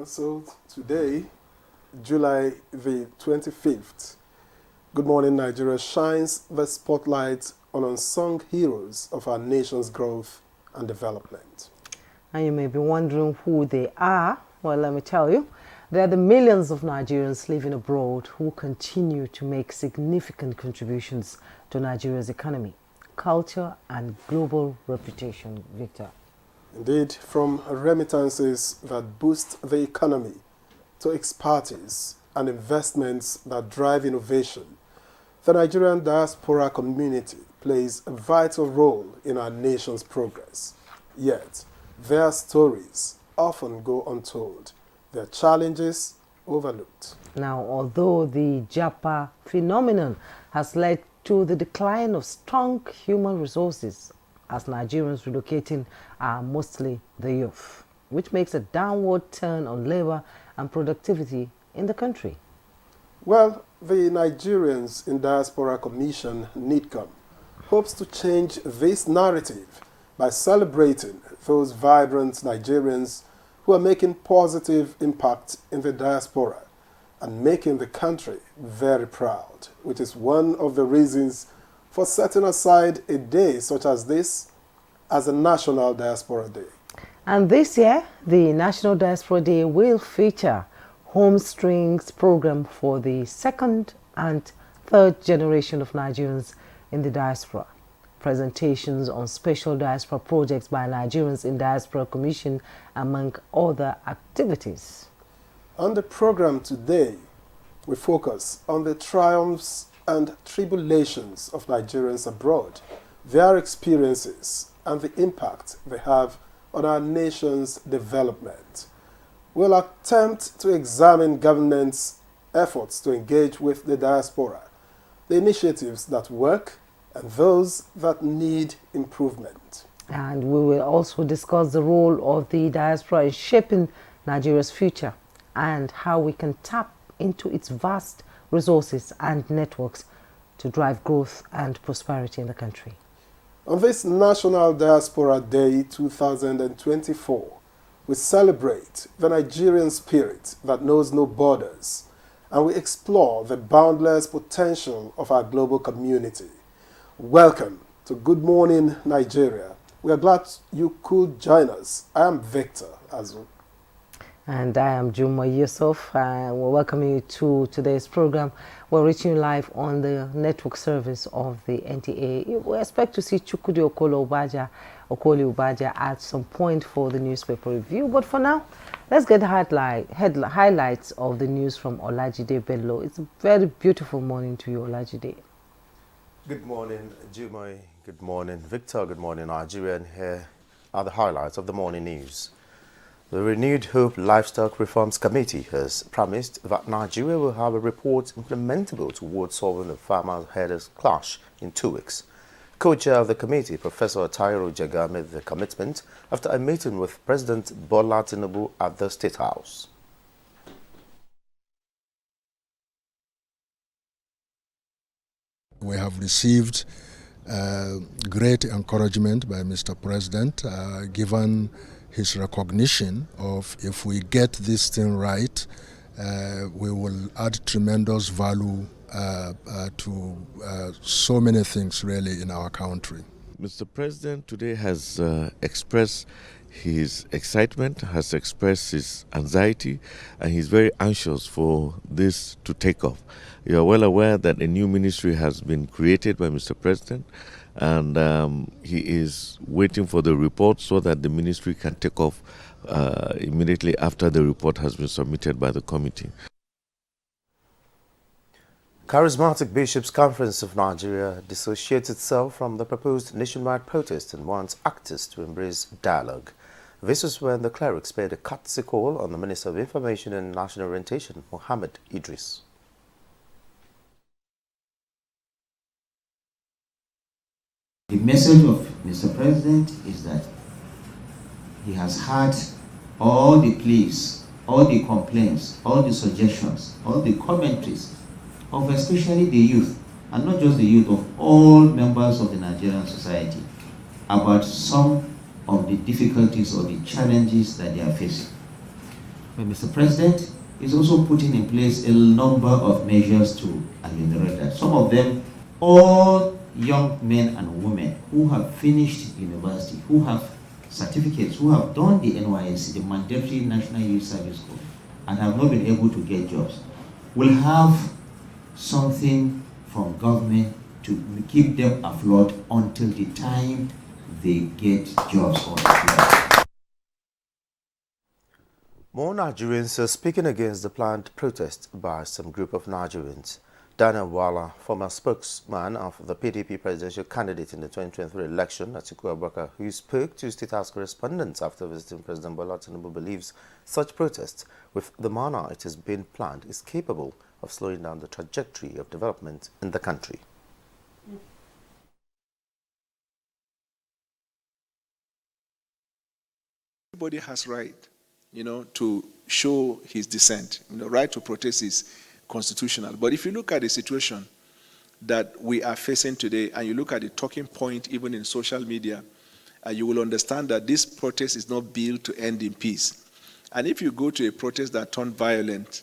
So today, July the 25th, Good Morning Nigeria shines the spotlight on unsung heroes of our nation's growth and development. And you may be wondering who they are. Well, let me tell you. They are the millions of Nigerians living abroad who continue to make significant contributions to Nigeria's economy, culture, and global reputation, Victor. Indeed, from remittances that boost the economy to expertise and investments that drive innovation, the Nigerian diaspora community plays a vital role in our nation's progress. Yet, their stories often go untold, their challenges overlooked. Now, although the Japa phenomenon has led to the decline of strong human resources, as Nigerians relocating are mostly the youth, which makes a downward turn on labor and productivity in the country. Well, the Nigerians in Diaspora Commission, NIDCOM, hopes to change this narrative by celebrating those vibrant Nigerians who are making positive impact in the diaspora and making the country very proud, which is one of the reasons for setting aside a day such as this as a National Diaspora Day. And this year, the National Diaspora Day will feature home strings program for the second and third generation of Nigerians in the diaspora, presentations on special diaspora projects by Nigerians in Diaspora Commission, among other activities. On the program today, we focus on the triumphs and tribulations of Nigerians abroad, their experiences, and the impact they have on our nation's development. We'll attempt to examine government's efforts to engage with the diaspora, the initiatives that work, and those that need improvement. And we will also discuss the role of the diaspora in shaping Nigeria's future and how we can tap into its vast resources and networks to drive growth and prosperity in the country. On this National Diaspora Day 2024, we celebrate the Nigerian spirit that knows no borders, and we explore the boundless potential of our global community. Welcome to Good Morning Nigeria. We are glad you could join us. I am Victor Azu. And I am Juma Yusuf. We're welcoming you to today's program. We're reaching you live on the network service of the NTA. We expect to see Chukwudi Okoli Ubaja at some point for the newspaper review. But for now, let's get highlights of the news from Olajide Bello. It's a very beautiful morning to you, Olajide. Good morning, Juma. Good morning, Victor. Good morning, Nigeria. And here are the highlights of the morning news. The Renewed Hope Livestock Reforms Committee has promised that Nigeria will have a report implementable towards solving the farmer-herders clash in 2 weeks. Co-chair of the committee, Professor Tairo Jaga, made the commitment after a meeting with President Bola Tinubu at the State House. We have received great encouragement by Mr. President, given his recognition of if we get this thing right, we will add tremendous value to so many things really in our country. Mr. President today has expressed his excitement, has expressed his anxiety, and he's very anxious for this to take off. You are well aware that a new ministry has been created by Mr. President, and he is waiting for the report so that the ministry can take off immediately after the report has been submitted by the committee. Charismatic Bishops' Conference of Nigeria dissociates itself from the proposed nationwide protest and wants actors to embrace dialogue. This was when the clerics paid a courtesy call on the Minister of Information and National Orientation, Mohammed Idris. The message of Mr. President is that he has heard all the pleas, all the complaints, all the suggestions, all the commentaries of especially the youth, and not just the youth, of all members of the Nigerian society about some of the difficulties or the challenges that they are facing. But Mr. President is also putting in place a number of measures to ameliorate that. Some of them, all young men and women who have finished university, who have certificates, who have done the NYSC, the Mandatory National Youth Service Corps, and have not been able to get jobs, will have something from government to keep them afloat until the time they get jobs on the floor. More Nigerians are speaking against the planned protest by some group of Nigerians. Daniel Wala, former spokesman of the PDP presidential candidate in the 2023 election, Atiku Abubakar, who spoke to State House correspondents after visiting President Bola Tinubu, believes such protests, with the manner it is being planned, is capable of slowing down the trajectory of development in the country. Everybody has right, to show his dissent. Right to protest is constitutional. But if you look at the situation that we are facing today, and you look at the talking point even in social media, you will understand that this protest is not built to end in peace. And if you go to a protest that turned violent,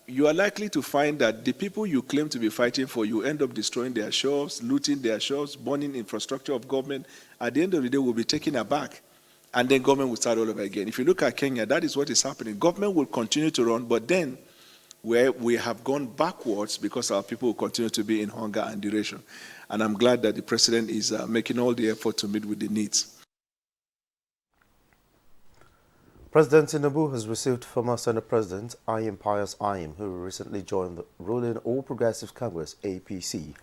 you are likely to find that the people you claim to be fighting for, you end up destroying their shops, looting their shops, burning infrastructure of government. At the end of the day, will be taken aback. And then government will start all over again. If you look at Kenya, that is what is happening. Government will continue to run, but then where we have gone backwards because our people will continue to be in hunger and duration. And I'm glad that the president is making all the effort to meet with the needs. President Tinubu has received former Senate President Ayim Pius Ayim, who recently joined the ruling All Progressive Congress APC.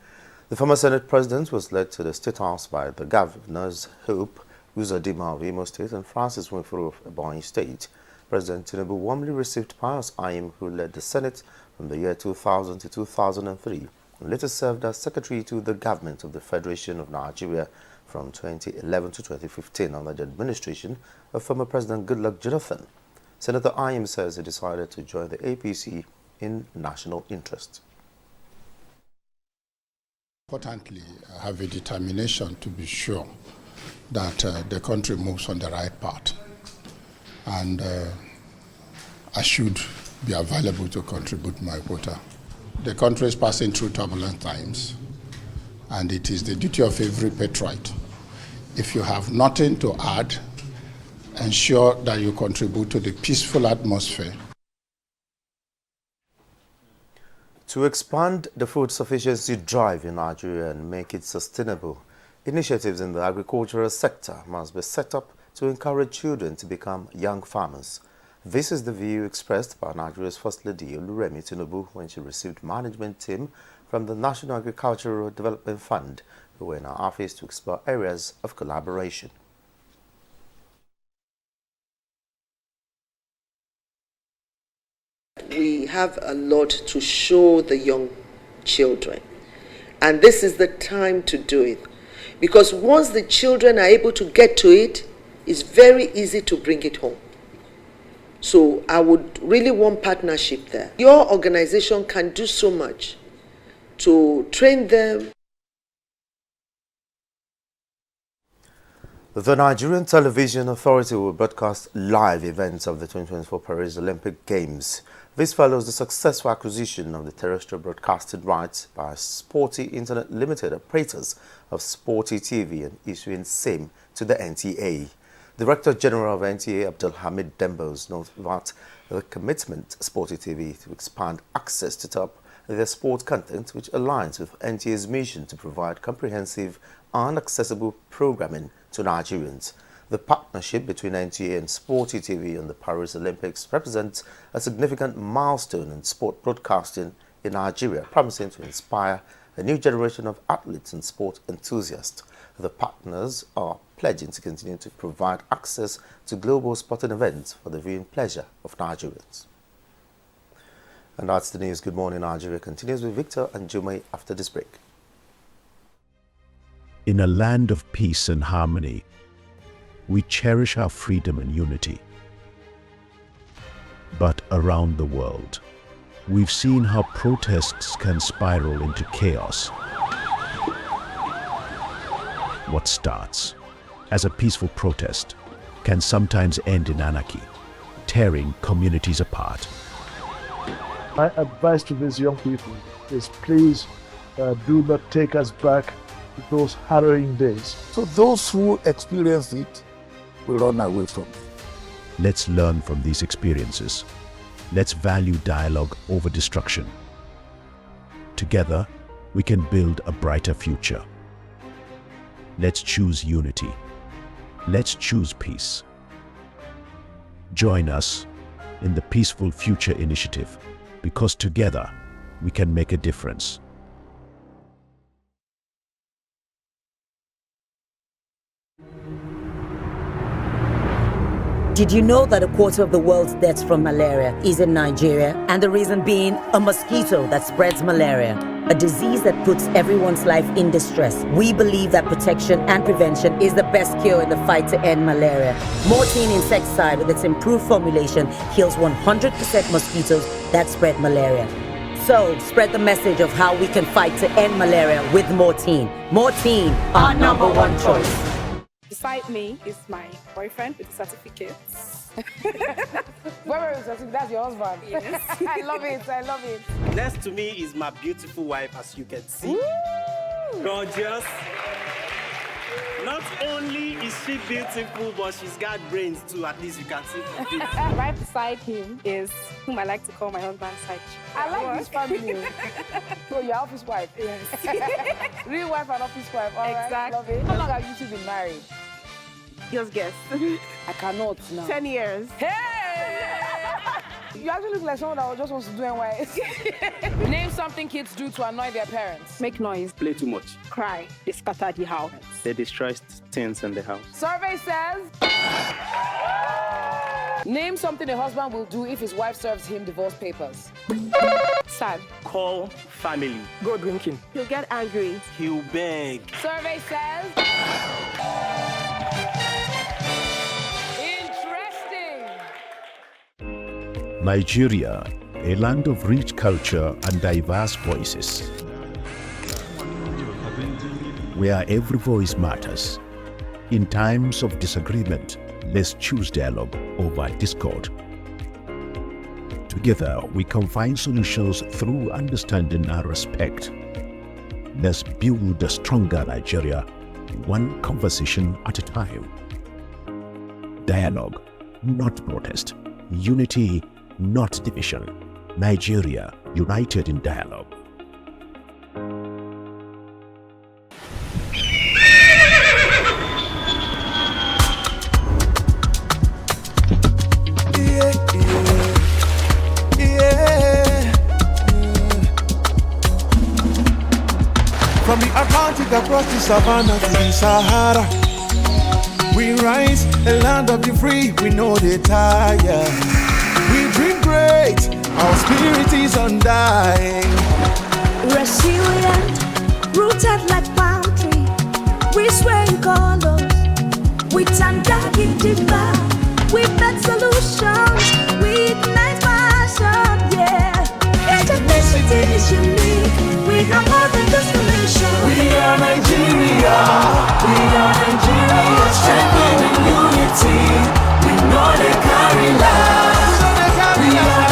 The former Senate President was led to the State House by the governors Hope Uzodinma of Imo State and Francis Nwifuru of Ebonyi State. President Tinubu warmly received Pius Ayim, who led the Senate from the year 2000 to 2003, and later served as Secretary to the Government of the Federation of Nigeria from 2011 to 2015 under the administration of former President Goodluck Jonathan. Senator Ayim says he decided to join the APC in national interest. Importantly, I have a determination to be sure that the country moves on the right path. And I should be available to contribute my quota. The country is passing through turbulent times, and it is the duty of every patriot. If you have nothing to add, ensure that you contribute to the peaceful atmosphere. To expand the food sufficiency drive in Nigeria and make it sustainable, initiatives in the agricultural sector must be set up to encourage children to become young farmers. This is the view expressed by Nigeria's First Lady Oluremi Tinubu when she received management team from the National Agricultural Development Fund, who were in our office to explore areas of collaboration. We have a lot to show the young children, and this is the time to do it, because once the children are able to get to it, it's very easy to bring it home. So I would really want partnership there. Your organization can do so much to train them. The Nigerian Television Authority will broadcast live events of the 2024 Paris Olympic Games. This follows the successful acquisition of the terrestrial broadcasting rights by Sporty Internet Limited, operators of Sporty TV, and issuing same to the NTA. Director General of NTA Abdul Hamid Dembos notes that the commitment Sporty TV to expand access to top their sport content, which aligns with NTA's mission to provide comprehensive and accessible programming to Nigerians. The partnership between NTA and Sporty TV and the Paris Olympics represents a significant milestone in sport broadcasting in Nigeria, promising to inspire a new generation of athletes and sport enthusiasts. The partners are pledging to continue to provide access to global sporting events for the viewing pleasure of Nigerians. And that's the news. Good Morning Nigeria continues with Victor and Jumai after this break. In a land of peace and harmony, we cherish our freedom and unity. But around the world, we've seen how protests can spiral into chaos. What starts as a peaceful protest can sometimes end in anarchy, tearing communities apart. My advice to these young people is please do not take us back to those harrowing days. So those who experience it will run away from it. Let's learn from these experiences. Let's value dialogue over destruction. Together, we can build a brighter future. Let's choose unity. Let's choose peace. Join us in the Peaceful Future Initiative, because together we can make a difference. Did you know that a quarter of the world's deaths from malaria is in Nigeria? And the reason being a mosquito that spreads malaria, a disease that puts everyone's life in distress. We believe that protection and prevention is the best cure in the fight to end malaria. Mortein insecticide with its improved formulation kills 100% mosquitoes that spread malaria. So, spread the message of how we can fight to end malaria with Mortein. Mortein, our number one choice. Beside me is my boyfriend with the certificates. That's your husband. Yes. I love it. I love it. Next to me is my beautiful wife, as you can see. Woo! Gorgeous. Not only is she beautiful, but she's got brains too. At least you can see from this. Right beside him is whom I like to call my husband's side chick. I like this family. So your office wife. Yes. Real wife and office wife. All right. Exactly. Love it. How long have you two been married? Just guess. I cannot now. 10 years. Hey! You actually look like someone that just wants to do NYS. Name something kids do to annoy their parents. Make noise. Play too much. Cry. They scatter the house. They destroy things in the house. Survey says... Name something a husband will do if his wife serves him divorce papers. Sad. Call family. Go drinking. He'll get angry. He'll beg. Survey says... Nigeria, a land of rich culture and diverse voices, where every voice matters. In times of disagreement, let's choose dialogue over discord. Together, we can find solutions through understanding and respect. Let's build a stronger Nigeria, one conversation at a time. Dialogue, not protest. Unity, not division. Nigeria, united in dialogue. From the Atlantic across the savannah to the Sahara, we rise, a land of the free, we know they tire. We dream great, our spirit is undying. Resilient, rooted like palm tree, we sway in colors, with undying demand. We bet solutions, we ignite passion, yeah. Ethnicity is unique, we are more than just a nation. We are Nigeria, strengthened in unity, we know they carry life. We are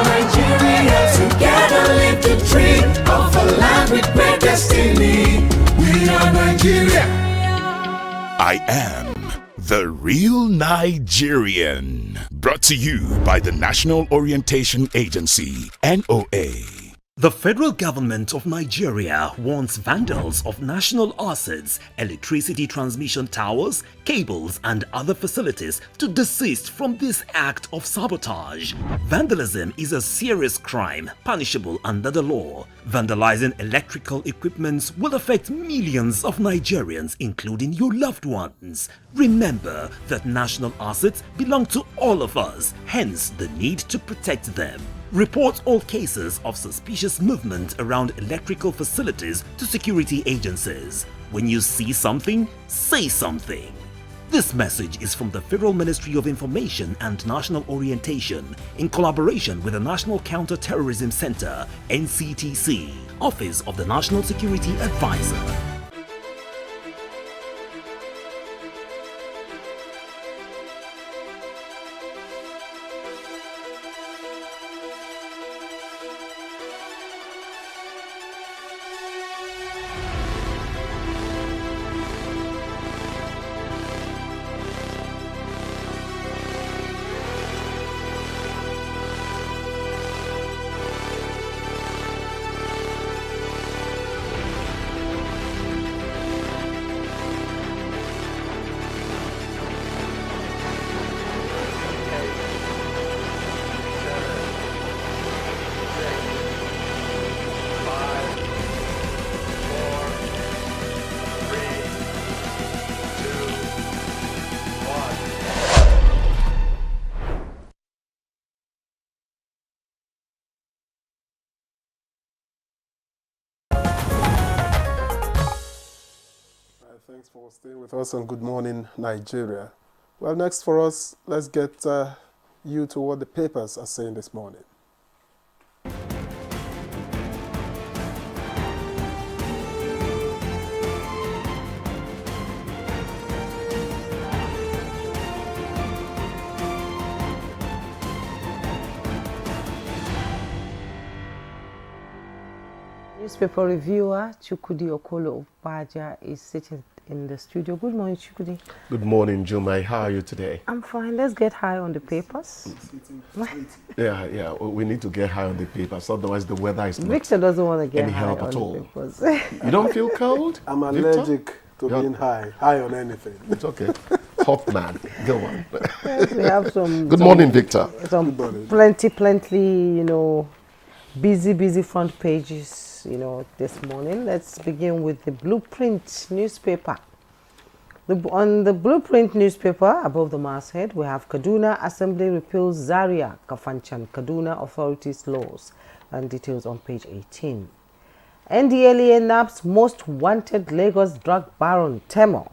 Nigeria, together live the dream of a land with great destiny. We are Nigeria. I am the Real Nigerian. Brought to you by the National Orientation Agency, NOA. The federal government of Nigeria warns vandals of national assets, electricity transmission towers, cables and other facilities to desist from this act of sabotage. Vandalism is a serious crime punishable under the law. Vandalizing electrical equipment will affect millions of Nigerians, including your loved ones. Remember that national assets belong to all of us, hence the need to protect them. Report all cases of suspicious movement around electrical facilities to security agencies. When you see something, say something. This message is from the Federal Ministry of Information and National Orientation in collaboration with the National Counter-Terrorism Center, NCTC, Office of the National Security Advisor. thanks for staying with us on Good Morning Nigeria. Well, next for us, let's get you to what the papers are saying this morning. Newspaper reviewer Chukudi Okolo Upaja is sitting in the studio. Good morning, Chukudi. Good morning, Jumai. How are you today? I'm fine. Let's get high on the papers. Yeah. We need to get high on the papers, otherwise the weather is not Victor doesn't want to get any high help on at the all. papers. You don't feel cold? I'm Victor? allergic to being high on anything. It's okay. Hot man. Go on. Yes, we have some. Good morning, Victor. Some Good morning. plenty, busy front pages, this morning. Let's begin with the Blueprint newspaper. On the Blueprint newspaper, above the masthead, we have Kaduna Assembly repeals Zaria Kafanchan Kaduna authorities laws, and details on page 18. NDLEA naps most wanted Lagos drug baron Temo,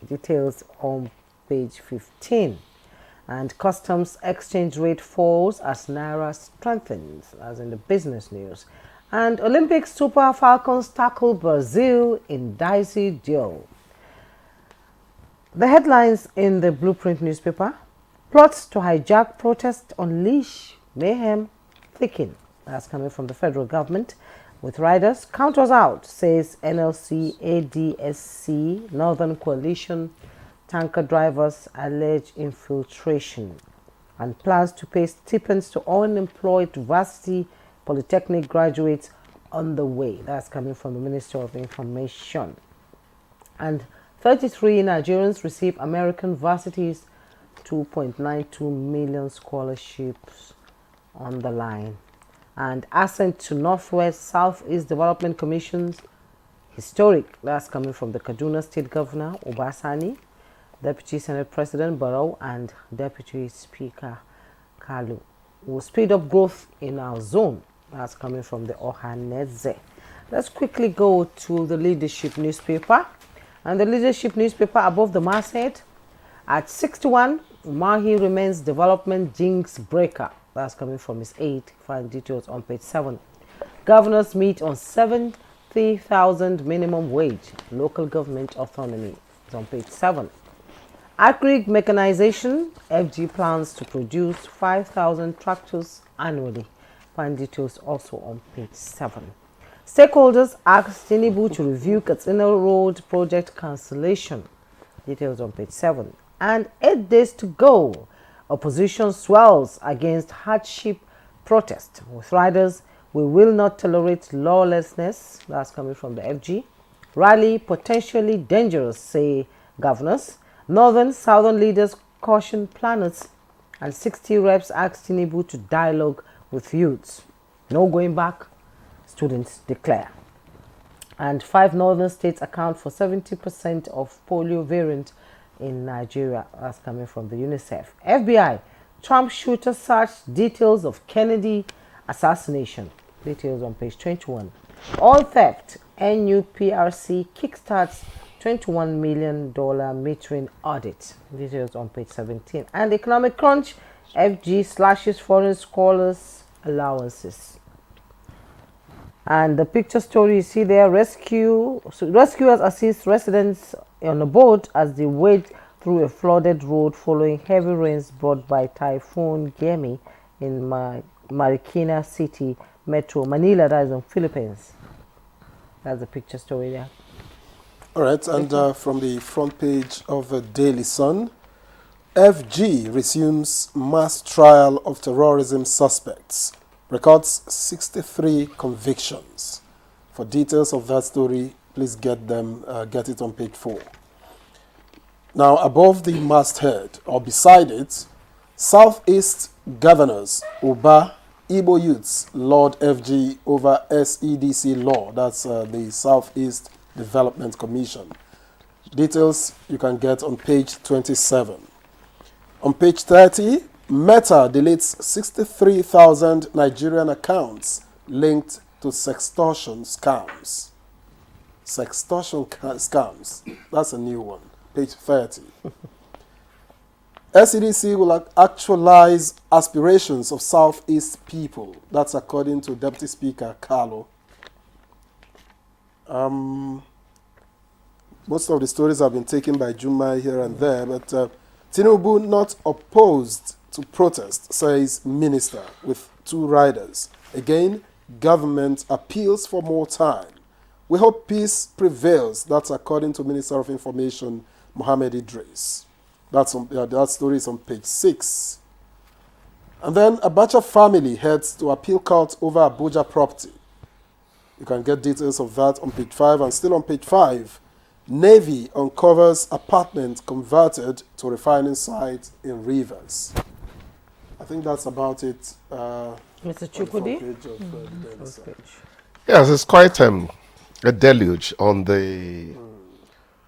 details on page 15. And customs exchange rate falls as Naira strengthens, as in the business news. And Olympic Super Falcons tackle Brazil in dicey duel. The headlines in the Blueprint newspaper: plots to hijack protest unleash mayhem thicken. That's coming from the federal government. With riders, count us out, says NLC ADSC Northern Coalition. Tanker drivers allege infiltration, and plans to pay stipends to unemployed varsity polytechnic graduates on the way. That's coming from the Minister of Information. And 33 Nigerians receive American varsities 2.92 million scholarships on the line. And ascent to Northwest Southeast Development Commission's historic. That's coming from the Kaduna State Governor Obasani, Deputy Senate President Barrow, and Deputy Speaker Kalu. Will speed up growth in our zone. That's coming from the Ohaneze. Let's quickly go to the Leadership newspaper. And the Leadership newspaper above the masthead, at 61, Mahi remains development jinx breaker. That's coming from his aide. Find details on page 7. Governors meet on 70,000 minimum wage. Local government autonomy. It's on page 7. Agri mechanization, FG plans to produce 5,000 tractors annually. Find details also on page 7. Stakeholders ask Tinubu to review Katsina Road project cancellation. Details on page 7. And 8 days to go. Opposition swells against hardship protest. With riders, we will not tolerate lawlessness. That's coming from the FG. Rally potentially dangerous, say governors. Northern, southern leaders caution planners, and 60 reps ask Tinubu to dialogue with youths. No going back, students declare. And 5 northern states account for 70% of polio variant in Nigeria. That's coming from the UNICEF. FBI, Trump shooter search details of Kennedy assassination. Details on page 21. All theft, NUPRC kickstarts $21 million metering audit. Details on page 17. And economic crunch, FG slashes foreign scholars allowances. And the picture story you see there, rescuers assist residents on a boat as they wade through a flooded road following heavy rains brought by Typhoon Gemi in Marikina City, Metro Manila, that is in Philippines. That's the picture story there. All right, and from the front page of the Daily Sun, FG resumes mass trial of terrorism suspects, records 63 convictions. For details of that story, please get it on page 4. Now, above the masthead, or beside it, Southeast governors, Uba, Igbo youths, Lord FG over SEDC law. That's the Southeast Development Commission. Details you can get on page 27. On page 30, Meta deletes 63,000 Nigerian accounts linked to sextortion scams. sextortion scams. That's a new one, page 30. SCDC will actualize aspirations of Southeast people. That's according to Deputy Speaker Carlo. Most of the stories have been taken by Juma here and there, but Tinubu not opposed to protest, says minister, with 2 riders. Again, government appeals for more time. We hope peace prevails. That's according to Minister of Information, Mohammed Idris. That story is on page 6. And then Abacha family heads to appeal court over Abuja property. You can get details of that on page 5. And still on page 5, Navy uncovers apartment converted to refining site in Rivers. I think that's about it. Mr. Chukudi? Yes, it's quite a deluge on the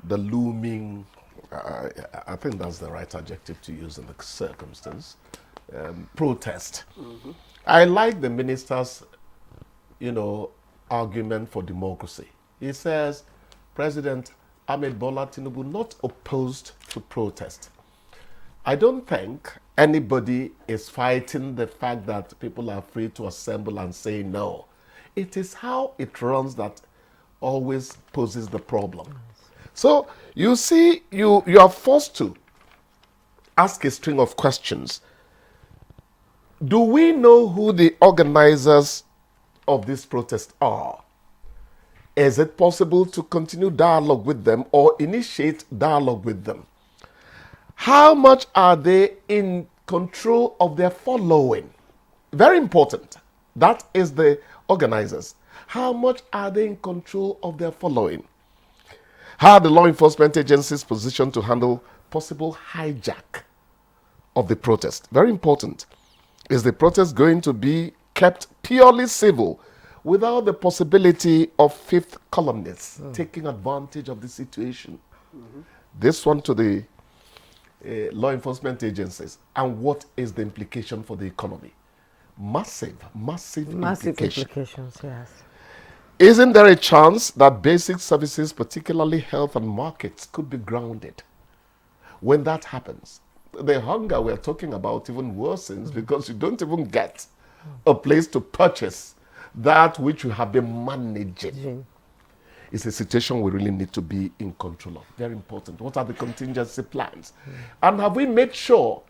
looming, I think that's the right adjective to use in the circumstance, protest. Mm-hmm. I like the minister's, argument for democracy. He says, President Ahmed Bola Tinubu not opposed to protest. I don't think anybody is fighting the fact that people are free to assemble and say no. It is how it runs that always poses the problem. So you see, you are forced to ask a string of questions. Do we know who the organizers of this protest are? Is it possible to continue dialogue with them or initiate dialogue with them? How much are they in control of their following? Very important. That is the organizers. How much are they in control of their following? How are the law enforcement agencies positioned to handle possible hijack of the protest? Very important. Is the protest going to be kept purely civil without the possibility of fifth columnists taking advantage of the situation? Mm-hmm. This one to the law enforcement agencies. And what is the implication for the economy? Massive implications, yes. Isn't there a chance that basic services, particularly health and markets, could be grounded? When that happens, the hunger we're talking about even worsens because you don't even get a place to purchase that which you have been managing. It's a situation we really need to be in control of. Very important. What are the contingency plans? And have we made sure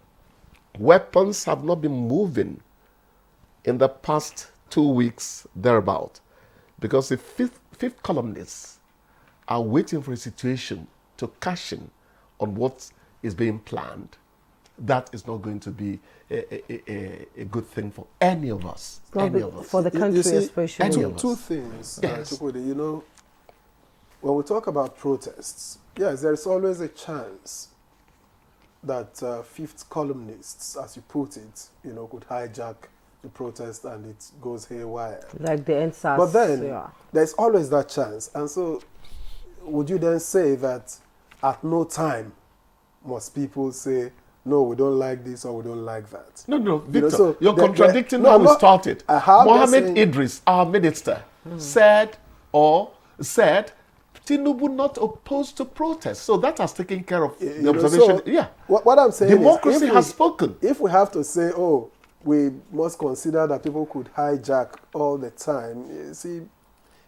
weapons have not been moving in the past 2 weeks thereabout? Because the fifth columnists are waiting for a situation to cash in on what is being planned. That is not going to be a good thing for any of us. For the country, especially. Two things, yes. Chukwudi, when we talk about protests, yes, there is always a chance that fifth columnists, as you put it, could hijack the protest and it goes haywire. Like the NSAS. But then, there's always that chance. And so, would you then say that at no time must people say, no, we don't like this or we don't like that? No, Victor, you're contradicting how we started. Mohammed Idris, our minister, said Tinubu not opposed to protest. So that has taken care of the observation. What I'm saying democracy is, has spoken. If we have to say, we must consider that people could hijack all the time, you see,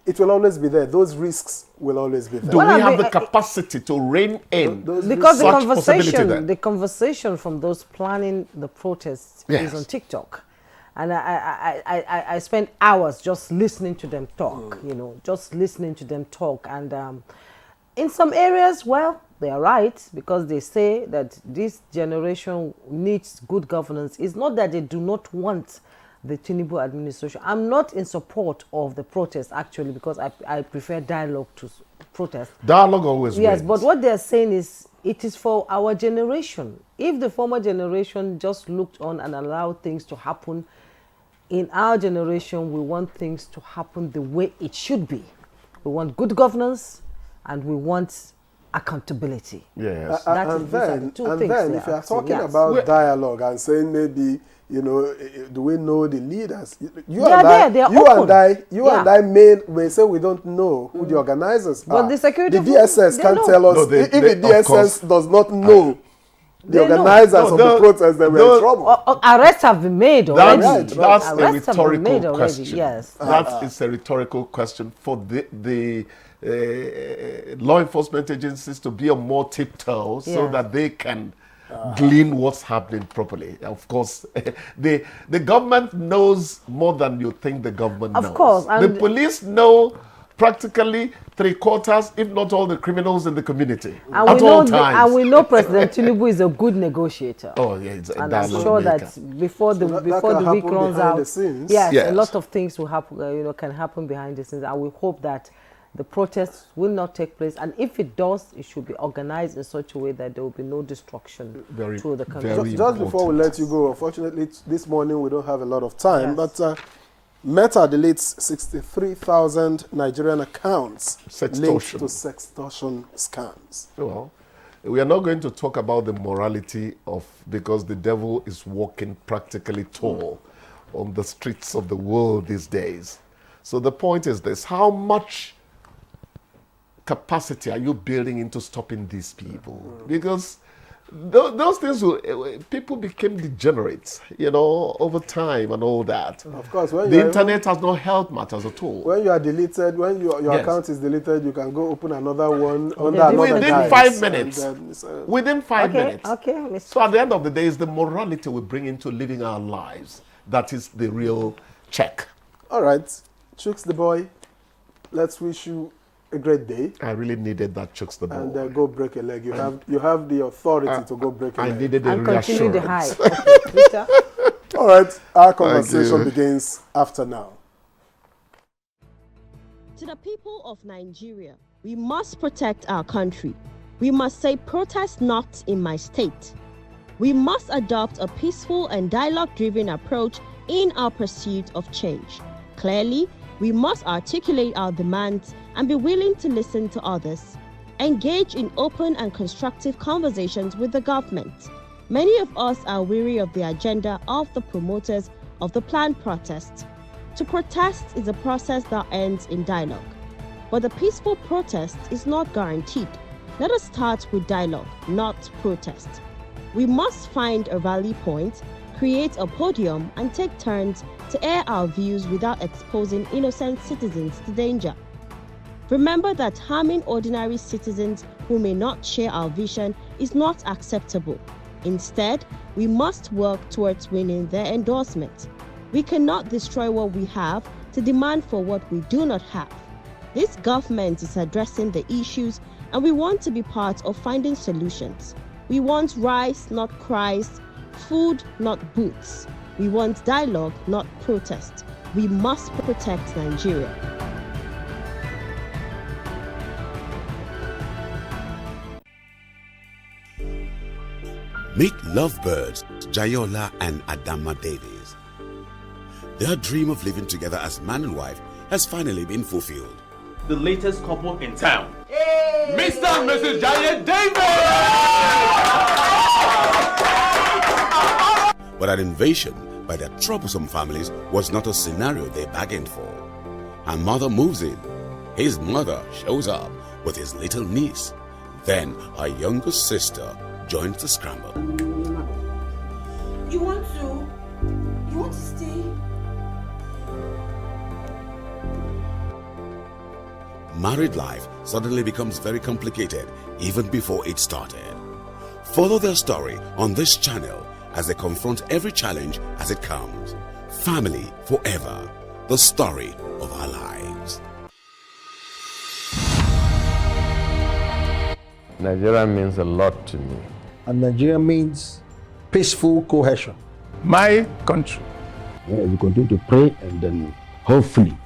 it will always be there. Those risks will always be there. Do we have the capacity to rein in because the conversation from those planning the protests is on TikTok. And I spent hours just listening to them talk, just listening to them talk. And in some areas, well, they are right, because they say that this generation needs good governance. It's not that they do not want the Tinubu administration. I'm not in support of the protest, actually, because I prefer dialogue to protest. Dialogue always wins. Yes, but what they're saying is it is for our generation. If the former generation just looked on and allowed things to happen, in our generation, we want things to happen the way it should be. We want good governance, and we want accountability. Yes. And then, if you are talking about dialogue and saying maybe, do we know the leaders? You and I may say we don't know who the organizers are. But the security, the DSS can tell us. If the DSS does not know the organizers of the protest, they were in trouble. Arrests have been made already. That's a rhetorical question. Yes. That is a rhetorical question for the law enforcement agencies to be on more tiptoe so that they can glean what's happening properly. Of course, the government knows more than you think the government knows. Of course. The police know practically 3/4, if not all, the criminals in the community at all times. And we know President Tinubu is a good negotiator. Oh, yeah, it's a and I'm sure that before the week runs out, a lot of things will happen. Can happen behind the scenes, and we hope that the protests will not take place, and if it does, it should be organized in such a way that there will be no destruction to the country. Just before we let you go, unfortunately, this morning we don't have a lot of time, but Meta deletes 63,000 Nigerian accounts linked to sextortion scams. Well, we are not going to talk about the morality because the devil is walking practically tall on the streets of the world these days. So the point is this: how much capacity are you building into stopping these people? Because those things, people became degenerates, over time and all that. Of course, the internet has not helped matters at all. When you are deleted, when your account is deleted, you can go open another one under another within 5 minutes. Within 5 minutes. Okay. So at the end of the day, it's the morality we bring into living our lives that is the real check. All right, Chooks the boy, let's wish you a great day. I really needed that, Chooks the boy. And go break a leg. You have the authority to go break a leg. I needed a reassurance. Continue the high. Okay, Peter. All right, our conversation begins after now. To the people of Nigeria, we must protect our country. We must say protest not in my state. We must adopt a peaceful and dialogue-driven approach in our pursuit of change. Clearly, we must articulate our demands and be willing to listen to others. Engage in open and constructive conversations with the government. Many of us are weary of the agenda of the promoters of the planned protest. To protest is a process that ends in dialogue. But the peaceful protest is not guaranteed. Let us start with dialogue, not protest. We must find a rally point, create a podium, and take turns to air our views without exposing innocent citizens to danger. Remember that harming ordinary citizens who may not share our vision is not acceptable. Instead, we must work towards winning their endorsement. We cannot destroy what we have to demand for what we do not have. This government is addressing the issues, and we want to be part of finding solutions. We want rice, not cries, food, not boots. We want dialogue, not protest. We must protect Nigeria. Meet lovebirds Jayola and Adama Davies. Their dream of living together as man and wife has finally been fulfilled. The latest couple in town. Hey! Mr. and Mrs. Jaye Davies! But an invasion by their troublesome families was not a scenario they bargained for. Her mother moves in. His mother shows up with his little niece. Then her younger sister joins the scramble. You want to stay? Married life suddenly becomes very complicated even before it started. Follow their story on this channel as they confront every challenge as it comes. Family forever, the story of our lives. Nigeria means a lot to me. And Nigeria means peaceful cohesion. My country. We continue to pray, and then hopefully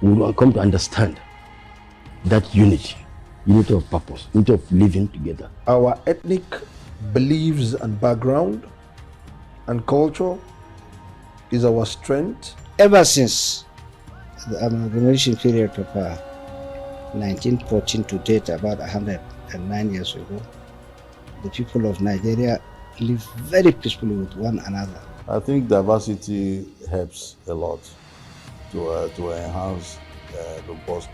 we will come to understand that unity of purpose, unity of living together. Our ethnic beliefs and background and culture is our strength. Ever since the amalgamation period of 1914 to date, about 100 9 years ago. The people of Nigeria live very peacefully with one another. I think diversity helps a lot to enhance robust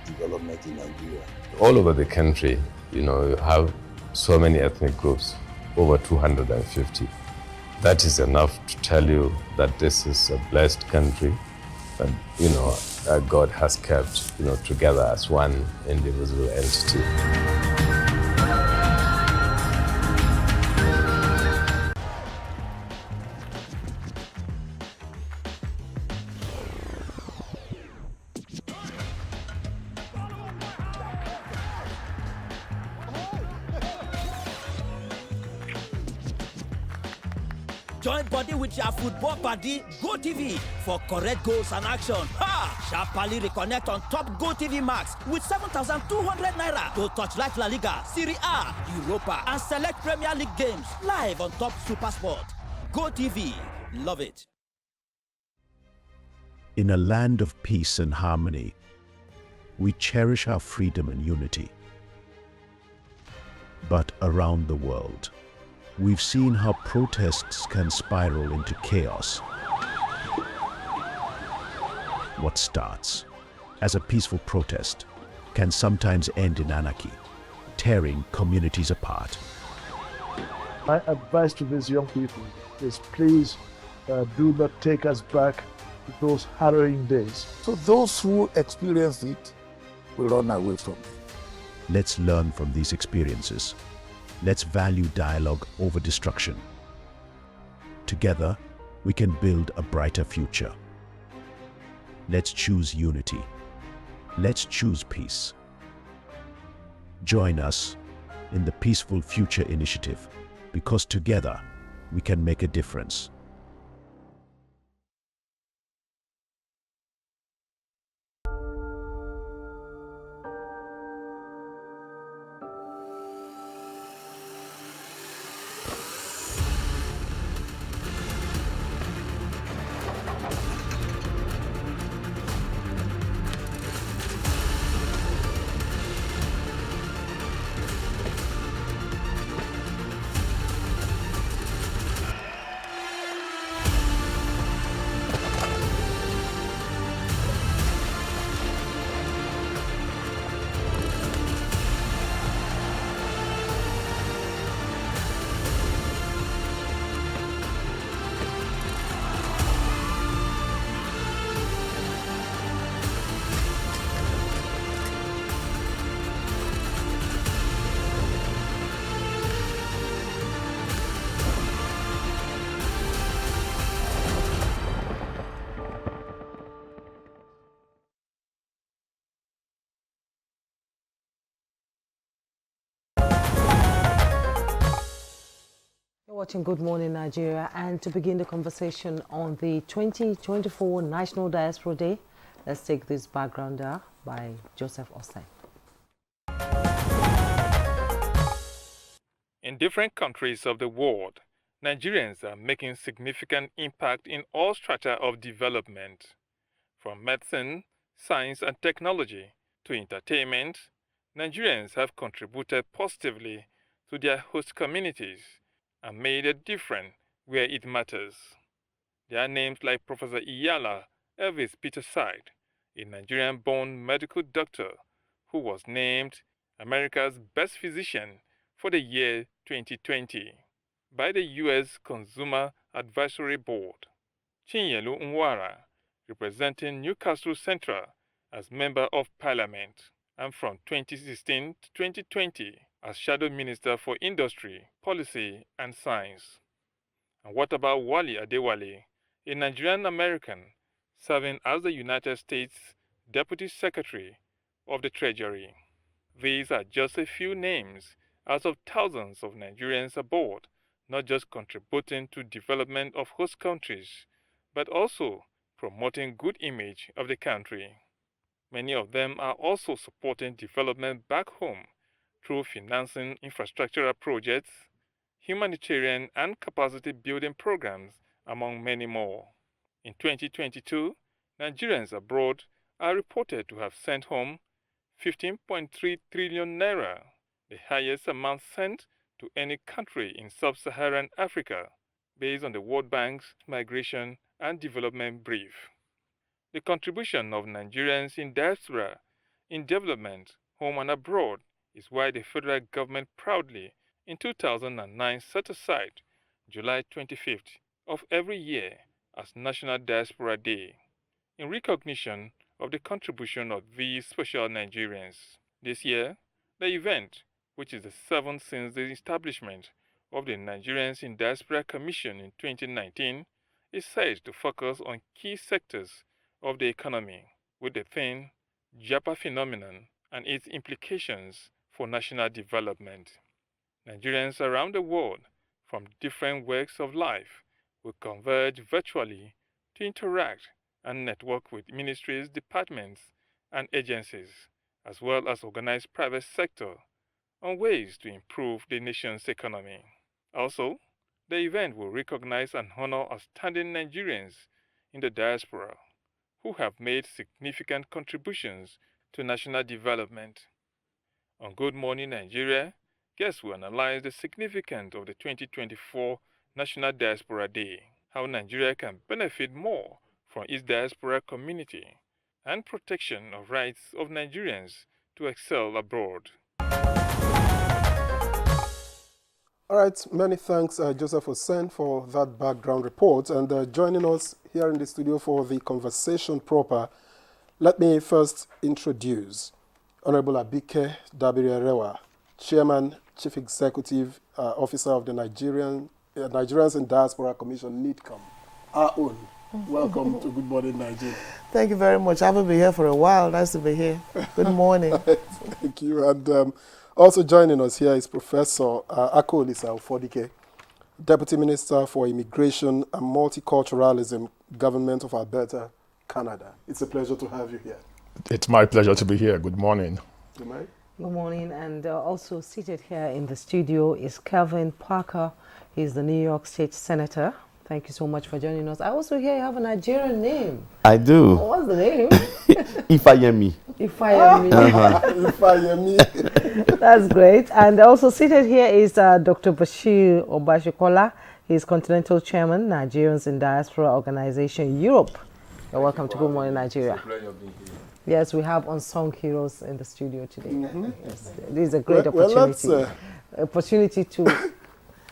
development in Nigeria. All over the country, you have so many ethnic groups, over 250. That is enough to tell you that this is a blessed country that, that God has kept, together as one indivisible entity. Join body with your football buddy GoTV for correct goals and action. Ha! Sharply reconnect on top GoTV Max with 7,200 naira to touchlight La Liga, Serie A, Europa, and select Premier League games live on top SuperSport. GoTV, love it. In a land of peace and harmony, we cherish our freedom and unity. But around the world, we've seen how protests can spiral into chaos. What starts as a peaceful protest can sometimes end in anarchy, tearing communities apart. My advice to these young people is please do not take us back to those harrowing days. So those who experience it will run away from it. Let's learn from these experiences. Let's value dialogue over destruction. Together, we can build a brighter future. Let's choose unity. Let's choose peace. Join us in the Peaceful Future Initiative, because together we can make a difference. You're watching Good Morning Nigeria, and to begin the conversation on the 2024 National Diaspora Day, let's take this background by Joseph Austin. In different countries of the world, Nigerians are making significant impact in all strata of development, from medicine, science and technology to entertainment. Nigerians have contributed positively to their host communities and made a difference where it matters. There are names like Professor Iyala Elvis Peterside, a Nigerian-born medical doctor who was named America's Best Physician for the year 2020 by the U.S. Consumer Advisory Board. Chinyelu Nwara, representing Newcastle Central as Member of Parliament, and from 2016 to 2020 as Shadow Minister for Industry, Policy and Science. And what about Wali Adewale, a Nigerian-American serving as the United States Deputy Secretary of the Treasury? These are just a few names out of thousands of Nigerians abroad, not just contributing to development of host countries, but also promoting good image of the country. Many of them are also supporting development back home through financing infrastructural projects, humanitarian and capacity building programs, among many more. In 2022, Nigerians abroad are reported to have sent home 15.3 trillion naira the highest amount sent to any country in sub-Saharan Africa, based on the World Bank's Migration and Development Brief. The contribution of Nigerians in diaspora, in development, home and abroad, is why the federal government proudly, in 2009, set aside July 25th of every year as National Diaspora Day, in recognition of the contribution of these special Nigerians. This year, the event, which is the 7th since the establishment of the Nigerians in Diaspora Commission in 2019, is said to focus on key sectors of the economy, with the theme Japa Phenomenon and its implications for national development. Nigerians around the world from different walks of life will converge virtually to interact and network with ministries, departments, and agencies, as well as organized private sector, on ways to improve the nation's economy. Also, the event will recognize and honor outstanding Nigerians in the diaspora who have made significant contributions to national development. On Good Morning Nigeria, guests will analyze the significance of the 2024 National Diaspora Day, how Nigeria can benefit more from its diaspora community, and protection of rights of Nigerians to excel abroad. All right, many thanks, Joseph Hussein, for that background report. And joining us here in the studio for the conversation proper, let me first introduce Honorable Abike Dabiri-Erewa, Chairman, Chief Executive Officer of the Nigerians in Diaspora Commission, NIDCOM, our own. Welcome to Good Morning Nigeria. Thank you very much. I haven't been here for a while. Nice to be here. Good morning. Thank you. And also joining us here is Professor Akolisa Ufodike, Deputy Minister for Immigration and Multiculturalism, Government of Alberta, Canada. It's a pleasure to have you here. It's my pleasure to be here. Good morning. Good morning. Good morning. And also seated here in the studio is Kelvin Parker. He's the New York State Senator. Thank you so much for joining us. I also hear you have a Nigerian name. I do. What's the name? Ifayemi. Ifayemi. Ifayemi. That's great. And also seated here is Dr. Bashir Obashikola. He's Continental Chairman, Nigerians in Diaspora Organization, Europe. You're welcome to Good Morning Nigeria. It's a pleasure being here. Yes, we have unsung heroes in the studio today. Yes, this is a great opportunity. Well, opportunity to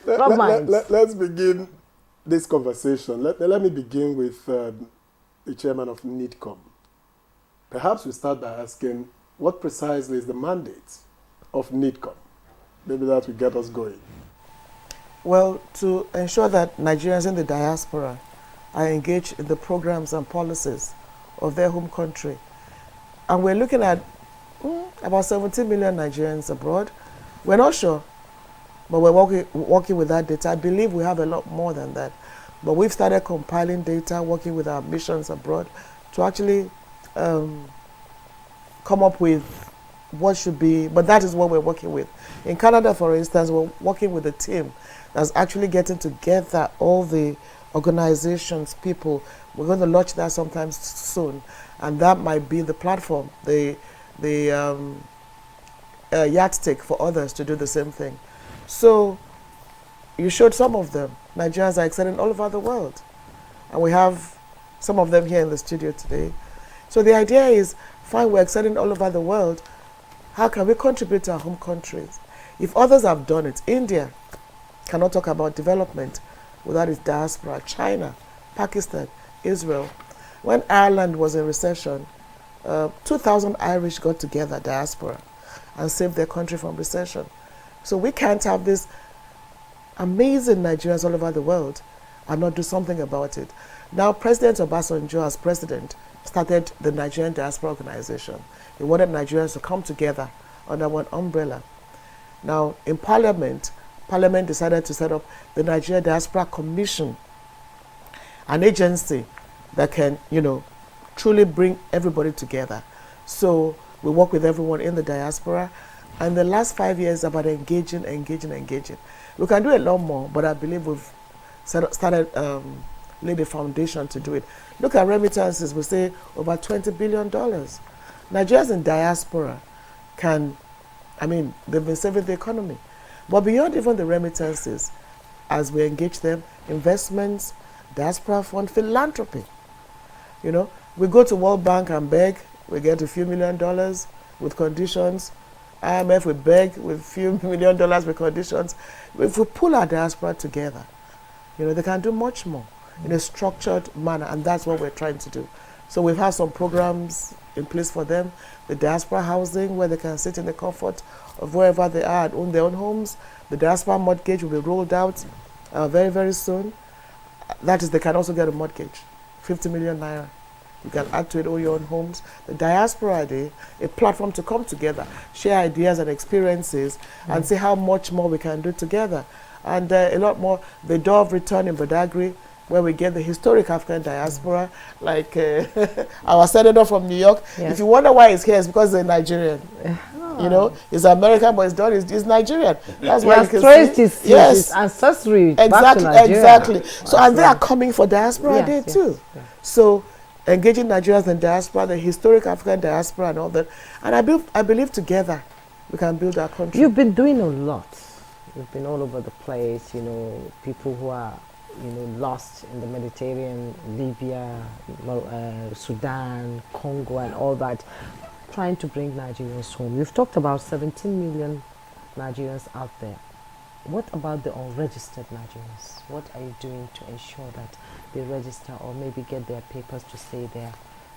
rub minds. Let's begin this conversation. Let me begin with the chairman of NIDCOM. Perhaps we start by asking, what precisely is the mandate of NIDCOM? Maybe that will get us going. Well, to ensure that Nigerians in the diaspora are engaged in the programs and policies of their home country. And we're looking at about 17 million Nigerians abroad. We're not sure, but we're working with that data. I believe we have a lot more than that. But we've started compiling data, working with our missions abroad to actually come up with what should be, but that is what we're working with. In Canada, for instance, we're working with a team that's actually getting together all the organizations, people. We're going to launch that sometime soon, and that might be the platform, the yardstick for others to do the same thing. So you showed some of them. Nigerians are excelling all over the world, and we have some of them here in the studio today. So the idea is, fine, we're excelling all over the world. How can we contribute to our home countries? If others have done it, India cannot talk about development without its diaspora. China, Pakistan, Israel. When Ireland was in recession, 2,000 Irish got together, diaspora, and saved their country from recession. So we can't have these amazing Nigerians all over the world and not do something about it. Now, President Obasanjo, as president, started the Nigerian Diaspora Organization. He wanted Nigerians to come together under one umbrella. Now, in Parliament decided to set up the Nigeria Diaspora Commission, an agency that can, truly bring everybody together. So we work with everyone in the diaspora, and the last 5 years about engaging. We can do a lot more, but I believe we've started laid the foundation to do it. Look at remittances, we say over $20 billion. Nigerians in diaspora can I mean, they've been saving the economy. But beyond even the remittances, as we engage them, investments, diaspora fund, philanthropy. You know, we go to World Bank and beg, we get a few $1 million with conditions. IMF, we beg with a few $1 million with conditions. If we pull our diaspora together, you know, they can do much more in a structured manner, and that's what we're trying to do. So we've had some programs in place for them, the diaspora housing, where they can sit in the comfort of wherever they are and own their own homes. The diaspora mortgage will be rolled out very, very soon. That is, they can also get a mortgage, 50 million naira. You can add to it all your own homes. The Diaspora Day, a platform to come together, share ideas and experiences, and see how much more we can do together. And a lot more, the Door of Return in Badagry, where we get the historic African diaspora, like our senator from New York. Yes. If you wonder why he's here, it's because he's Nigerian. You know, he's American, but he's Nigerian. That's why you can traced see. his ancestry back to Exactly, Nigeria. exactly. So, and they are coming for Diaspora Day too. Yes. So, engaging Nigerians in diaspora, the historic African diaspora and all that. And I believe together we can build our country. You've been doing a lot. You've been all over the place, you know, people who are, you know, lost in the Mediterranean, Libya, Sudan, Congo and all that, trying to bring Nigerians home. You've talked about 17 million Nigerians out there. What about the unregistered Nigerians? What are you doing to ensure that they register or maybe get their papers to stay there?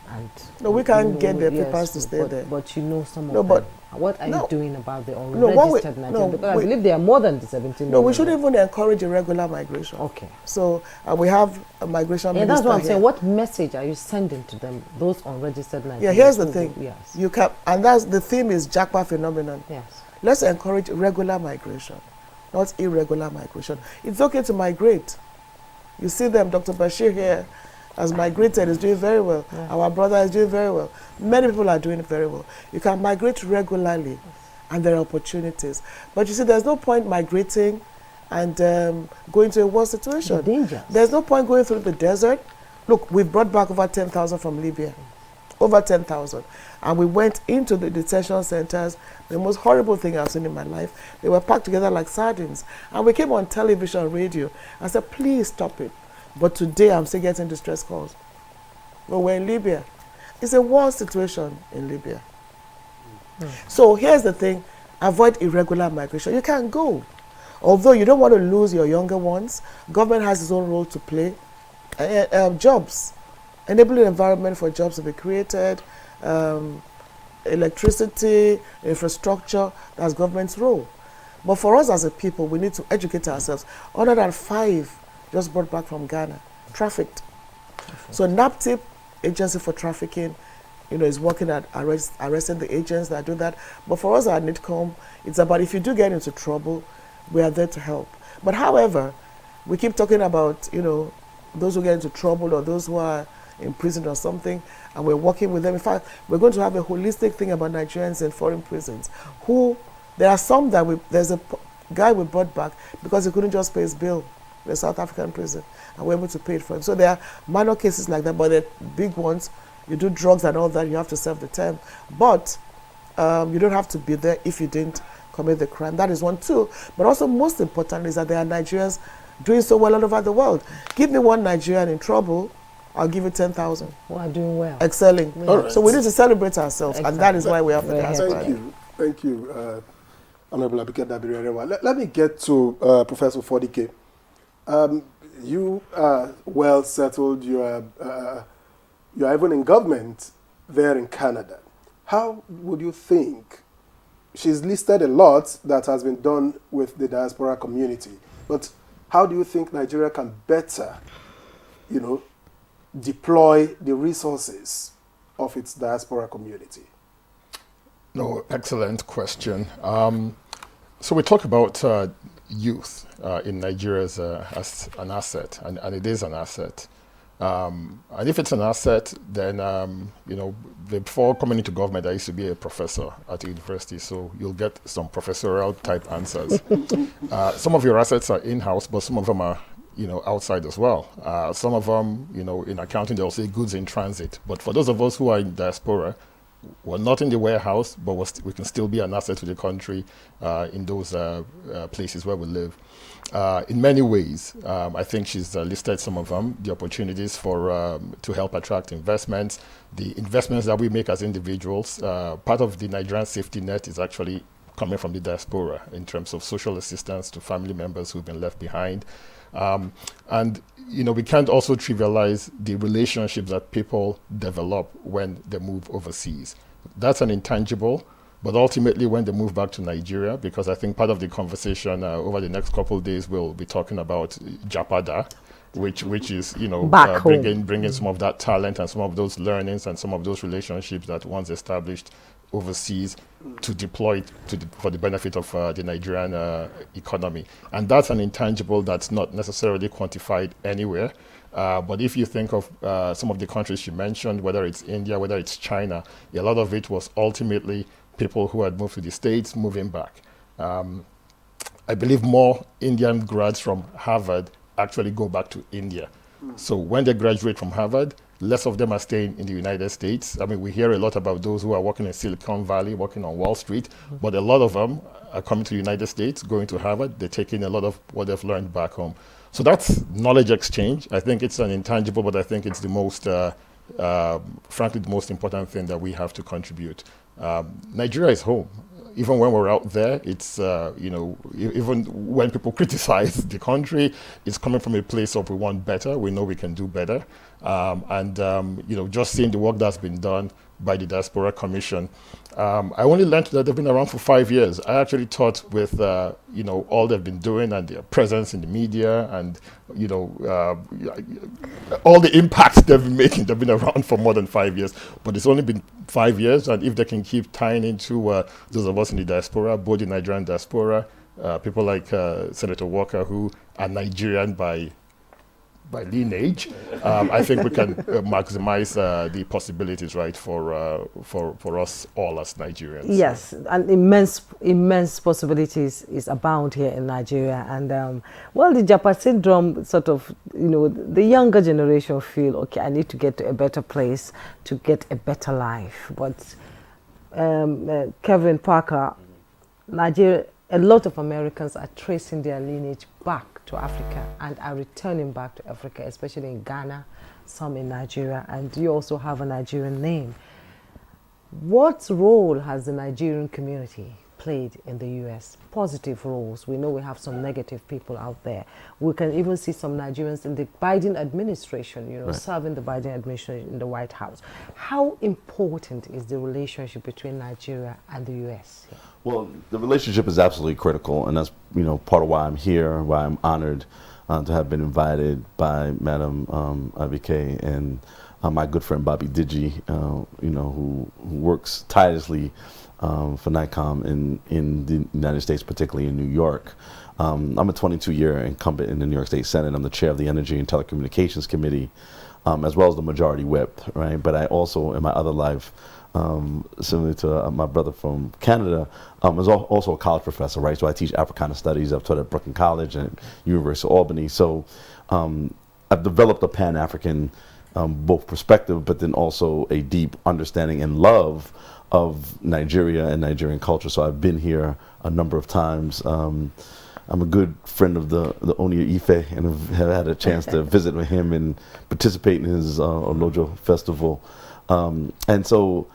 And no, we can't get their papers to stay there. But you know some of them. What are you doing about the unregistered Nigerians? Because I believe there are more than the 17 million. No, we shouldn't even encourage irregular migration. Okay. So we have a migration minister. That's what I'm here. saying. What message are you sending to them, those unregistered Nigerians? Yeah, here's the thing. Yes. You can, and that's the theme is Jackpot phenomenon. Yes. Let's encourage regular migration, not irregular migration. It's okay to migrate. You see them, Dr. Bashir here has migrated, is doing very well. Yeah. Our brother is doing very well. Many people are doing very well. You can migrate regularly, and there are opportunities. But you see, there's no point migrating and going to a worse situation. Dangerous. There's no point going through the desert. Look, we've brought back over 10,000 from Libya. Over 10,000. And we went into the detention centers, the most horrible thing I've seen in my life. They were packed together like sardines. And we came on television, radio, and said, please stop it. But today I'm still getting distress calls. But we're in Libya. It's a war situation in Libya. So here's the thing, avoid irregular migration. You can go. Although you don't want to lose your younger ones, government has its own role to play. Jobs. Enabling environment for jobs to be created, electricity, infrastructure, that's government's role. But for us as a people, we need to educate ourselves. 105 just brought back from Ghana, trafficked. So NAPTIP, Agency for Trafficking, you know, is working at arresting the agents that do that. But for us at NITCOM, it's about if you do get into trouble, we are there to help. But however, we keep talking about, you know, those who get into trouble or those who are in prison or something, and we're working with them. In fact, we're going to have a holistic thing about Nigerians in foreign prisons. There are some that there's a guy we brought back because he couldn't just pay his bill in a South African prison, and we're able to pay it for him. So there are minor cases like that, but the big ones, you do drugs and all that, you have to serve the term. But you don't have to be there if you didn't commit the crime. That is one too. But also most importantly is that there are Nigerians doing so well all over the world. Give me one Nigerian in trouble, I'll give you 10,000. Who are doing well. Excelling. Right. So we need to celebrate ourselves, and that is why we have the diaspora. Thank you, Honorable Abike Dabiri-Erewa. Let me get to Professor Fodike. You are well settled. You are even in government there in Canada. How would you think? She's listed a lot that has been done with the diaspora community, but how do you think Nigeria can better, you know, deploy the resources of its diaspora community? No, excellent question. So we talk about youth in Nigeria as an asset, and it is an asset. And if it's an asset, then, you know, before coming into government, I used to be a professor at the university, so you'll get some professorial type answers. Some of your assets are in-house, but some of them are, you know, outside as well. Some of them, you know, in accounting, they'll say goods in transit. But for those of us who are in diaspora, we're not in the warehouse, but we can still be an asset to the country in those places where we live. In many ways, I think she's listed some of them, the opportunities for to help attract investments, the investments that we make as individuals. Part of the Nigerian safety net is actually coming from the diaspora in terms of social assistance to family members who've been left behind. And we can't also trivialize the relationships that people develop when they move overseas. That's an intangible, but ultimately when they move back to Nigeria, because I think part of the conversation over the next couple of days we'll be talking about Japada, which is bringing some of that talent and some of those learnings and some of those relationships that once established overseas to deploy for the benefit of the Nigerian economy. And that's an intangible that's not necessarily quantified anywhere. But if you think of some of the countries you mentioned, whether it's India, whether it's China, a lot of it was ultimately people who had moved to the States moving back. I believe more Indian grads from Harvard actually go back to India. So when they graduate from Harvard, less of them are staying in the United States. I mean, we hear a lot about those who are working in Silicon Valley, working on Wall Street, but a lot of them are coming to the United States, going to Harvard. They're taking a lot of what they've learned back home. So that's knowledge exchange. I think it's an intangible, but I think it's the most, frankly, the most important thing that we have to contribute. Nigeria is home. Even when we're out there, it's, even when people criticize the country, it's coming from a place of we want better, we know we can do better. Just seeing the work that's been done by the Diaspora Commission, I only learned that they've been around for 5 years. I actually thought with, all they've been doing and their presence in the media and, all the impact they've been making, they've been around for more than 5 years. But it's only been 5 years, and if they can keep tying into those of us in the diaspora, both the Nigerian diaspora, people like Senator Walker, who are Nigerian by lineage, I think we can maximize the possibilities, right, for us all as Nigerians. Yes, and immense possibilities is abound here in Nigeria. And the Japa syndrome sort of, the younger generation feel, okay, I need to get to a better place to get a better life. But Kevin Parker, Nigeria, a lot of Americans are tracing their lineage back to Africa and are returning back to Africa, especially in Ghana, some in Nigeria, and you also have a Nigerian name. What role has the Nigerian community played in the US? Positive roles. We know we have some negative people out there. We can even see some Nigerians in the Biden administration, right, serving the Biden administration in the White House. How important is the relationship between Nigeria and the US? Well, the relationship is absolutely critical, and that's part of why I'm here, why I'm honored to have been invited by Madam Abike and my good friend Bobby Digi, who works tirelessly for NICOM in the United States, particularly in New York. I'm a 22-year incumbent in the New York State Senate. I'm the chair of the Energy and Telecommunications Committee, as well as the Majority Whip, right? But I also, in my other life, similar to my brother from Canada, is also a college professor, right? So I teach Africana Studies. I've taught at Brooklyn College and University of Albany. So I've developed a Pan-African both perspective, but then also a deep understanding and love of Nigeria and Nigerian culture. So I've been here a number of times. I'm a good friend of the Onia Ife, and have had a chance to visit with him and participate in his Olojo festival. And so,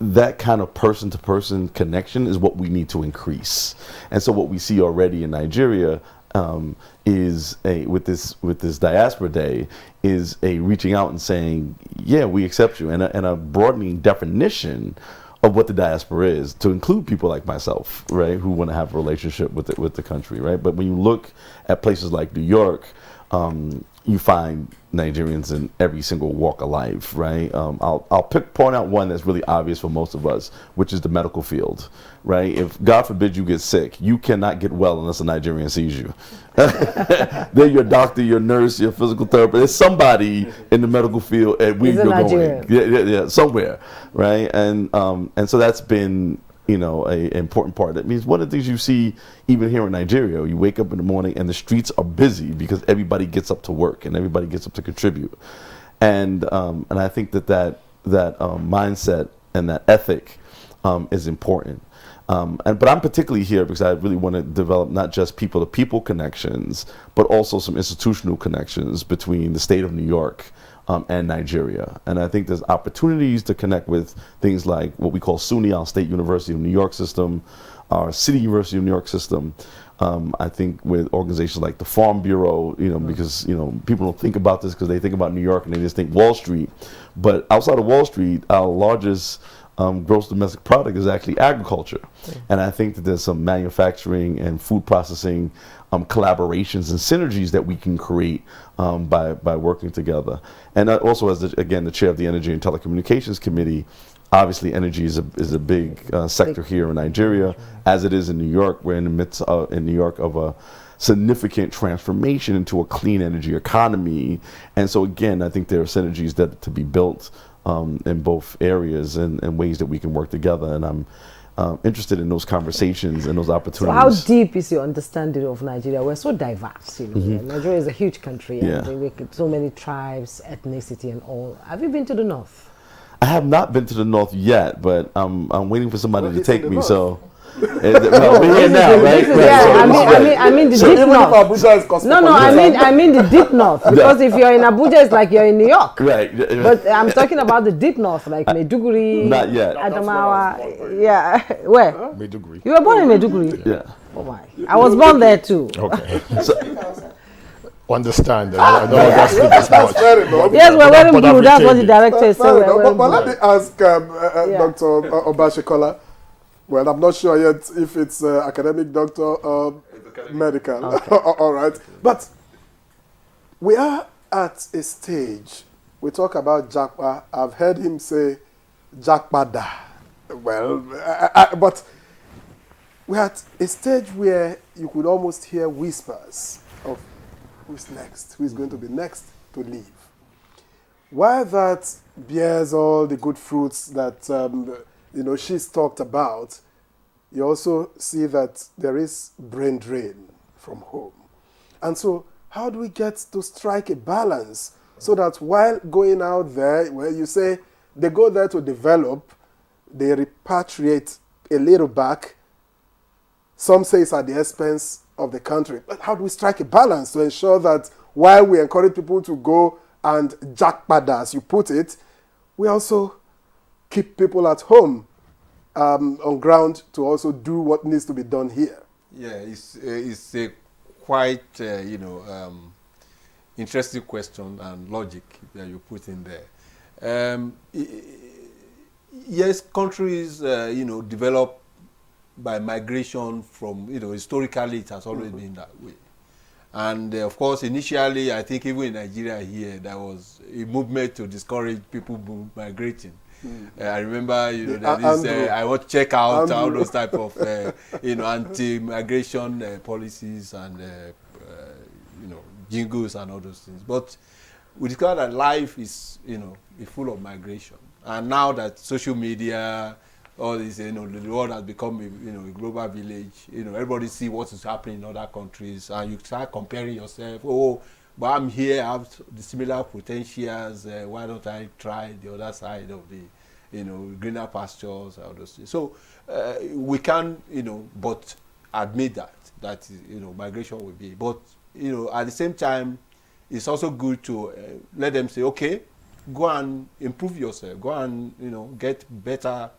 that kind of person-to-person connection is what we need to increase. And so what we see already in Nigeria is with this Diaspora Day is a reaching out and saying, yeah, we accept you, and a broadening definition of what the diaspora is, to include people like myself, right, who want to have a relationship with the country, right? But when you look at places like New York, you find Nigerians in every single walk of life, right? I'll point out one that's really obvious for most of us, which is the medical field, right? If God forbid you get sick, you cannot get well unless a Nigerian sees you. They're your doctor, your nurse, your physical therapist. There's somebody in the medical field at where you're going, yeah, somewhere, right? And so that's been a important part. That means one of the things you see even here in Nigeria, you wake up in the morning and the streets are busy because everybody gets up to work and everybody gets up to contribute. And I think that mindset and that ethic is important. But I'm particularly here because I really want to develop not just people-to-people connections, but also some institutional connections between the state of New York and Nigeria. And I think there's opportunities to connect with things like what we call SUNY, our State University of New York system, our City University of New York system. I think with organizations like the Farm Bureau, because, people don't think about this because they think about New York and they just think Wall Street. But outside of Wall Street, our largest gross domestic product is actually agriculture. And I think that there's some manufacturing and food processing collaborations and synergies that we can create by working together. And also as, the chair of the Energy and Telecommunications Committee, obviously energy is a big sector here in Nigeria, as it is in New York. We're in the midst in New York of a significant transformation into a clean energy economy. And so again, I think there are synergies that to be built in both areas and ways that we can work together. And I'm interested in those conversations and those opportunities. So how deep is your understanding of Nigeria? We're so diverse, Nigeria is a huge country, and we so many tribes, ethnicity and all. Have you been to the north? I have not been to the north yet, but I'm waiting for somebody to take me. So we're here now, right? I mean the deep north. No, I mean the deep north, because if you're in Abuja, it's like you're in New York. Right. But I'm talking about the deep north, like Maiduguri. Not yet. Adamawa. Yeah. Where? Maiduguri. You were born in Maiduguri? Yeah. Oh my. I was born there too. Okay. Understand that I don't want to speak as much. Yes, we're wearing blue. That's what the director said. But let me ask Dr. Obashikola. Well, I'm not sure yet if it's academic doctor or medical. Okay. All right. But we are at a stage. We talk about Jakpa. I've heard him say Jakpada. Well, but we're at a stage where you could almost hear whispers of who's next, who's going to be next to leave. While that bears all the good fruits that she's talked about, you also see that there is brain drain from home. And so how do we get to strike a balance so that while going out there, where you say they go there to develop, they repatriate a little back, some say it's at the expense of the country. But how do we strike a balance to ensure that while we encourage people to go and jackpada, as you put it, we also keep people at home on ground to also do what needs to be done here? Yeah, it's a quite, interesting question and logic that you put in there. Yes, countries, develop by migration from, historically it has always been that way. And of course, initially, I think even in Nigeria here, there was a movement to discourage people migrating. I remember, I want to check out all those type of, anti-migration policies and, jingles and all those things. But we discovered that life is, is full of migration. And now that social media, all this, the world has become a global village. Everybody see what is happening in other countries, and you start comparing yourself. Oh, but I'm here, I have the similar potentials. Why don't I try the other side of the, greener pastures, all those things. So we can, but admit that migration will be. But at the same time, it's also good to let them say, okay, go and improve yourself, go and get better.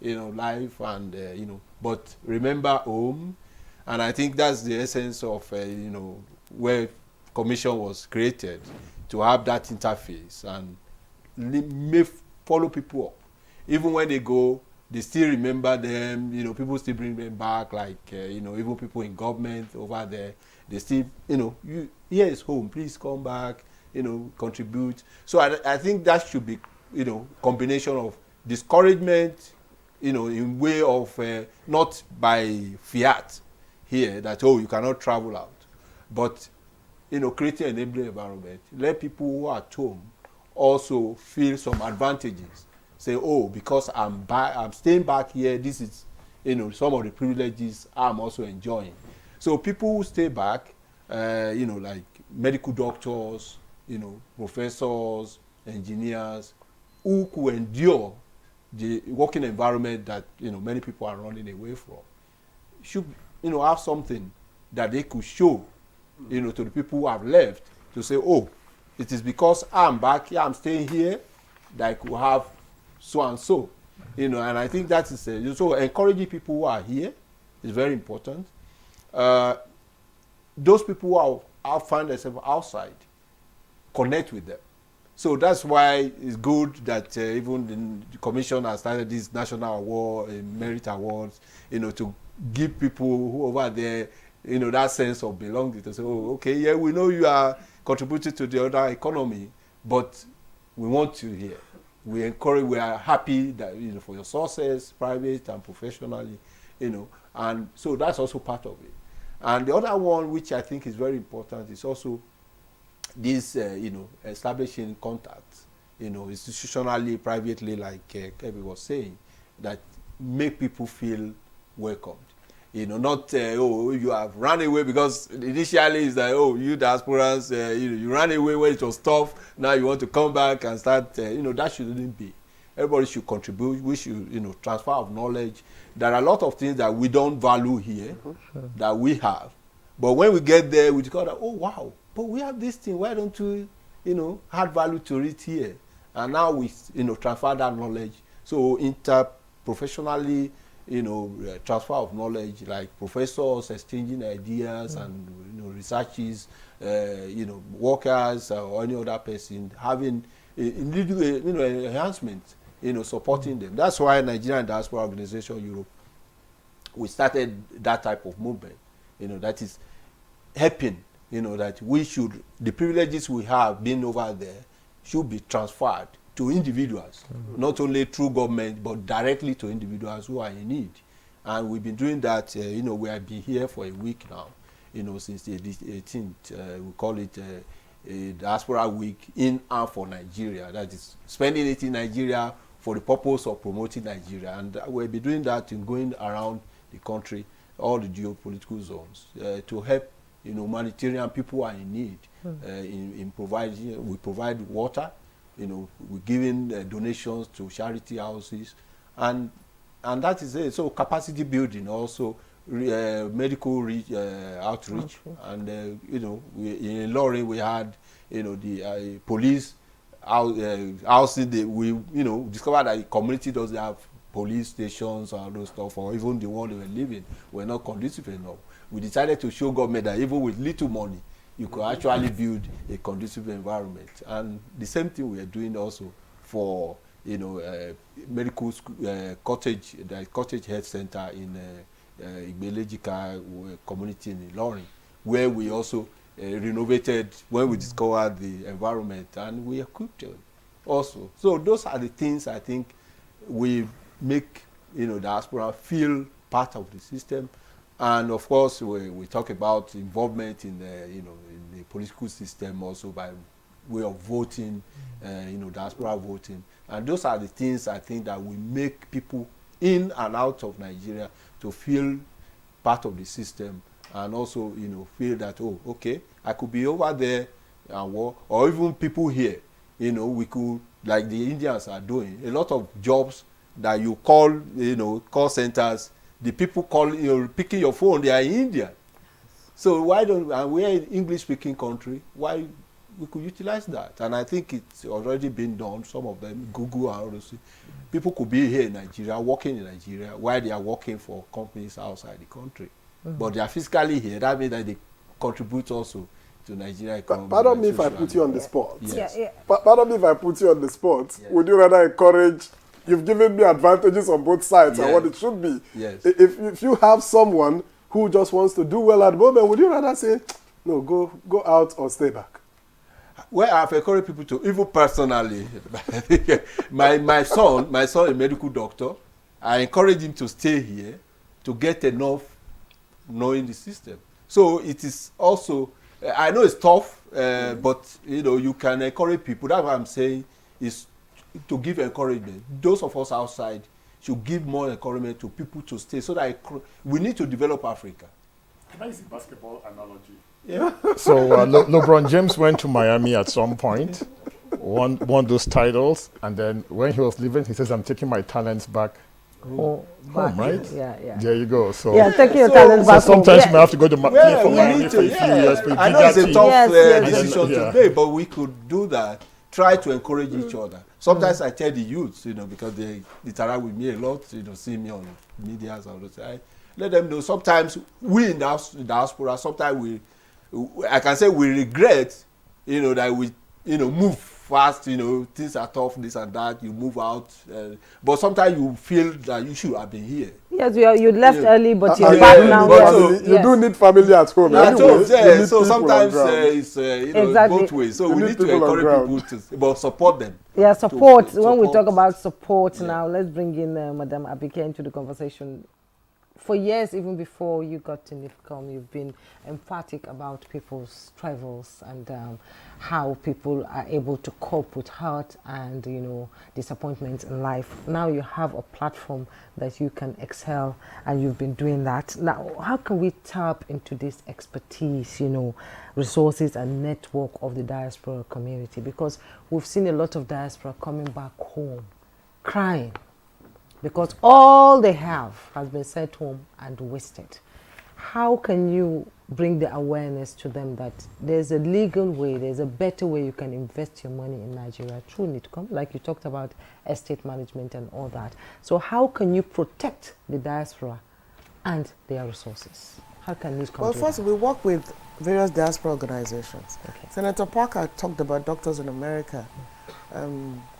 Life and, but remember home. And I think that's the essence of, where commission was created, to have that interface and may follow people up. Even when they go, they still remember them, people still bring them back, like, even people in government over there, they still, here is home, please come back, contribute. So I think that should be, combination of discouragement, in way of not by fiat here that, oh, you cannot travel out, but, creating an enabling environment. Let people who are at home also feel some advantages. Say, oh, because I'm staying back here, this is, some of the privileges I'm also enjoying. So people who stay back, like medical doctors, professors, engineers, who could endure the working environment that many people are running away from should have something that they could show to the people who have left, to say, oh, it is because I'm back here, I'm staying here, that I could have so and so, and I think that is so encouraging people who are here is very important. Those people who find themselves outside, connect with them. So that's why it's good that even the commission has started this national award, merit awards, to give people who over there, that sense of belonging, to say, oh, okay, yeah, we know you are contributing to the other economy, but we want you here. We encourage, we are happy that, for your sources, private and professionally, and so that's also part of it. And the other one, which I think is very important, is also this, establishing contacts, institutionally, privately, like Kevin was saying, that make people feel welcomed. Not, oh, you have run away, because initially it's like, oh, you diasporans, you ran away when it was tough, now you want to come back and start, that shouldn't be. Everybody should contribute. We should, transfer of knowledge. There are a lot of things that we don't value here, that we have. But when we get there, we discover, oh, wow, but we have this thing. Why don't we, add value to it here? And now we, transfer that knowledge. So interprofessionally, transfer of knowledge, like professors exchanging ideas and, researchers, workers or any other person having, enhancement, supporting them. That's why Nigerian Diaspora Organization Europe, we started that type of movement, that is helping, that we should, the privileges we have been over there should be transferred to individuals, not only through government, but directly to individuals who are in need. And we've been doing that, we have been here for a week now, since the 18th. We call it a Diaspora Week in and for Nigeria. That is spending it in Nigeria for the purpose of promoting Nigeria. And we'll be doing that in going around the country, all the geopolitical zones, to help, humanitarian people who are in need, in providing, we provide water, we're giving donations to charity houses, and that is it. So capacity building, also medical outreach, and in Ilorin we had the police housing. We discovered that the community doesn't have police stations or those stuff, or even the one they were living were not conducive enough. We decided to show government that even with little money, you could actually build a conducive environment. And the same thing we are doing also for medical cottage, the cottage health center in Igbelejika community in Ilorin, where we also renovated when we discovered the environment, and we equipped them also. So those are the things I think we make diaspora feel part of the system. And of course, we talk about involvement in the in the political system also by way of voting, diaspora voting, and those are the things I think that will make people in and out of Nigeria to feel part of the system, and also feel that, oh, okay, I could be over there and work, or even people here, we could, like the Indians are doing a lot of jobs that you call call centers. The people picking your phone, they are in India. So why don't, and we're an English-speaking country, why we could utilize that? And I think it's already been done, some of them, Google and all those. People could be here in Nigeria, working in Nigeria, while they are working for companies outside the country. But they are physically here. That means that they contribute also to Nigeria economy. Pardon me if I put you on the spot. Yes. Pardon me if I put you on the spot. Yes. Would you rather encourage? You've given me advantages on both sides and what it should be. Yes. If you have someone who just wants to do well at the moment, would you rather say, no, go out or stay back? Well, I've encouraged people to, even personally, my son, a medical doctor, I encourage him to stay here to get enough knowing the system. So it is also, I know it's tough, but you can encourage people. That's what I'm saying is to give encouragement. Those of us outside should give more encouragement to people to stay, so that we need to develop Africa. Can I use a basketball analogy? Yeah. So LeBron James went to Miami at some point. won those titles, and then when he was leaving, he says, "I'm taking my talents back." Home, right? Yeah. There you go. So taking your talents back. So sometimes you may have to go to pay for Miami for a few years. I know it's a tough decision to make, but we could do that. Try to encourage each other. Sometimes I tell the youths, because they interact with me a lot, see me on media, I let them know. Sometimes we in the diaspora, sometimes I can say we regret, that we, move fast, things are tough, this and that, you move out. But sometimes you feel that you should have been here. Yes, you left early, but you're back now. You do need family at home. So sometimes it's both ways. So we need to encourage people to support them. Yeah, support. When we talk about support now, let's bring in Madam Abike into the conversation. For years, even before you got to NIFCOM, you've been emphatic about people's travels and how people are able to cope with hurt and, disappointments in life. Now you have a platform that you can excel, and you've been doing that. Now, how can we tap into this expertise, resources and network of the diaspora community? Because we've seen a lot of diaspora coming back home, crying, because all they have has been sent home and wasted. How can you bring the awareness to them that there's a legal way, there's a better way you can invest your money in Nigeria through NITCOM, like you talked about estate management and all that. So how can you protect the diaspora and their resources? How can NITCOM do first, that? we work with various diaspora organizations. Okay. Senator Parker talked about Doctors in America.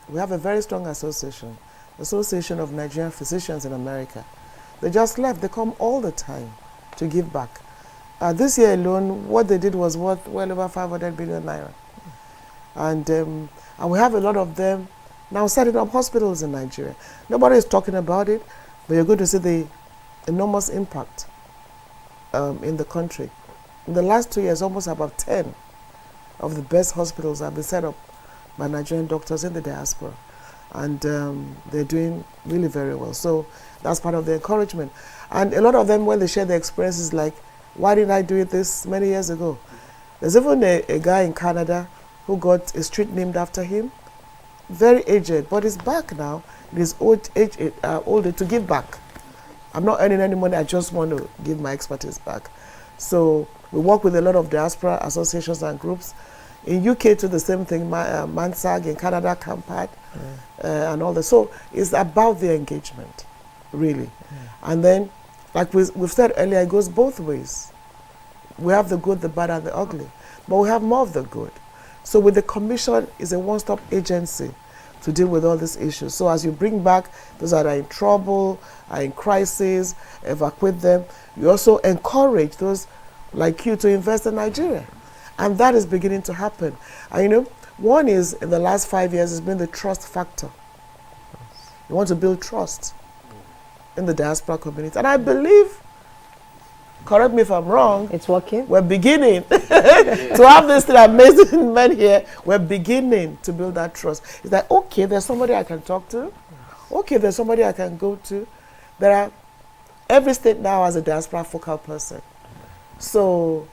We have a very strong association of Nigerian Physicians in America. They just left. They come all the time to give back. This year alone, what they did was worth well over 500 billion naira. And we have a lot of them now setting up hospitals in Nigeria. Nobody is talking about it, but you're going to see the enormous impact in the country. In the last 2 years, almost about 10 of the best hospitals have been set up by Nigerian doctors in the diaspora. And they're doing really very well. So that's part of the encouragement. And a lot of them, when they share their experiences, like, why didn't I do it this many years ago? There's even a guy in Canada who got a street named after him, very aged, but he's back now in his older to give back. I'm not earning any money, I just want to give my expertise back. So we work with a lot of diaspora associations and groups. In UK too, the same thing, Mansag, in Canada, Campad, and all that. So it's about the engagement, really. And then, like we've said earlier, it goes both ways. We have the good, the bad, and the ugly. But we have more of the good. So with the commission, it's a one-stop agency to deal with all these issues. So as you bring back those that are in trouble, are in crisis, evacuate them, you also encourage those like you to invest in Nigeria. And that is beginning to happen. And one is, in the last 5 years, has been the trust factor. You want to build trust in the diaspora community. And I believe, correct me if I'm wrong, it's working. We're beginning to have these three amazing men here. We're beginning to build that trust. It's like, okay, there's somebody I can talk to. Okay, there's somebody I can go to. Every state now has a diaspora focal person. So,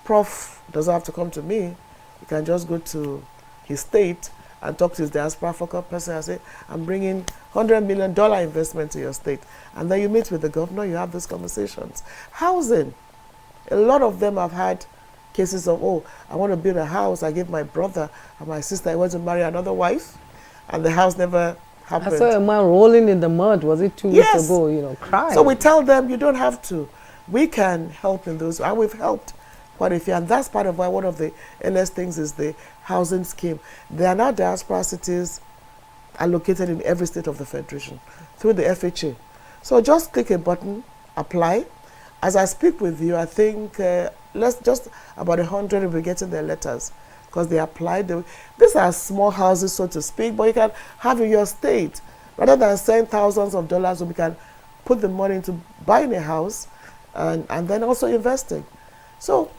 Prof doesn't have to come to me. He can just go to his state and talk to his diaspora focal person and say, I'm bringing $100 million investment to your state. And then you meet with the governor, you have those conversations. Housing. A lot of them have had cases of, I want to build a house. I gave my brother and my sister, I want to marry another wife. And the house never happened. I saw a man rolling in the mud, was it 2 weeks ago, crying. So we tell them, you don't have to. We can help in those, and we've helped quite a few. And that's part of why one of the earliest things is the housing scheme. There are now diaspora cities allocated in every state of the Federation through the FHA. So just click a button, apply. As I speak with you, I think just about 100 will be getting their letters because they applied. These are small houses, so to speak, but you can have in your state. Rather than send thousands of dollars, we can put the money into buying a house and then also investing. So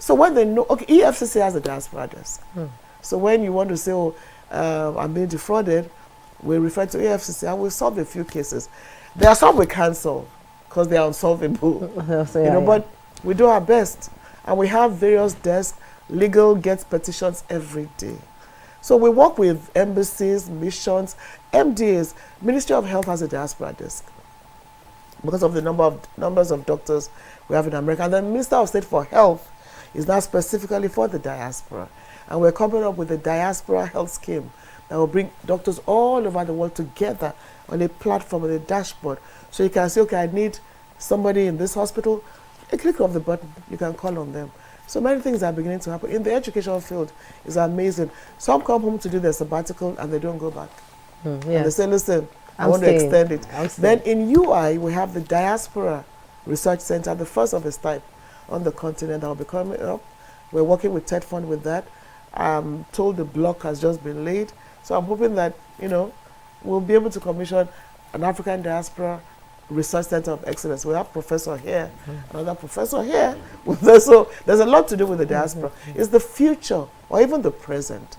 when they know, okay, EFCC has a diaspora desk. So when you want to say, I'm being defrauded, we refer to EFCC and we solve a few cases. There are some we can't solve because they are unsolvable. But we do our best. And we have various desks. Legal gets petitions every day. So we work with embassies, missions, MDAs. Ministry of Health has a diaspora desk because of the numbers of doctors we have in America. And the Minister of State for Health is now specifically for the diaspora. And we're coming up with a diaspora health scheme that will bring doctors all over the world together on a platform, on a dashboard. So you can say, okay, I need somebody in this hospital. A click of the button, you can call on them. So many things are beginning to happen. In the educational field, it's amazing. Some come home to do their sabbatical and they don't go back. And they say, listen, I want to extend it. Then in UI, we have the Diaspora Research Center, the first of its type on the continent that will be coming up. We're working with TED Fund with that. I'm told the block has just been laid. So I'm hoping that, we'll be able to commission an African Diaspora Research Center of Excellence. We have professor here, another professor here. So there's a lot to do with the diaspora. It's the future or even the present.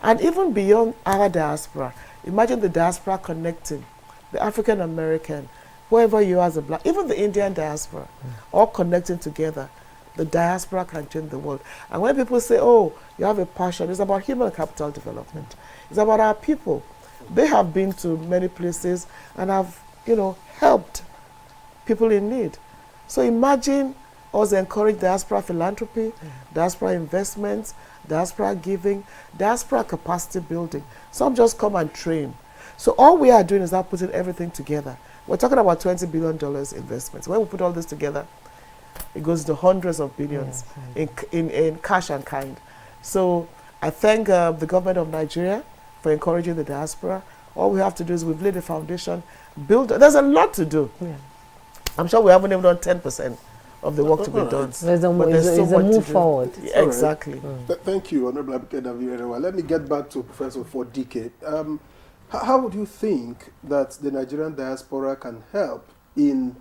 And even beyond our diaspora, imagine the diaspora connecting the African American, whoever you are as a black, even the Indian diaspora, all connecting together. The diaspora can change the world. And when people say, oh, you have a passion, it's about human capital development. It's about our people. They have been to many places and have, helped people in need. So imagine us encourage diaspora philanthropy, diaspora investments, diaspora giving, diaspora capacity building. Some just come and train. So all we are doing is now putting everything together. We're talking about $20 billion investments. When we put all this together, it goes to hundreds of billions in cash and kind. So I thank the government of Nigeria for encouraging the diaspora. All we have to do is we've laid a foundation, build. There's a lot to do. I'm sure we haven't even done 10% of the work to be done. There's a move forward. Yeah, exactly. Thank you, Honorable Abike. Let me get back to Professor Fordike. How would you think that the Nigerian diaspora can help in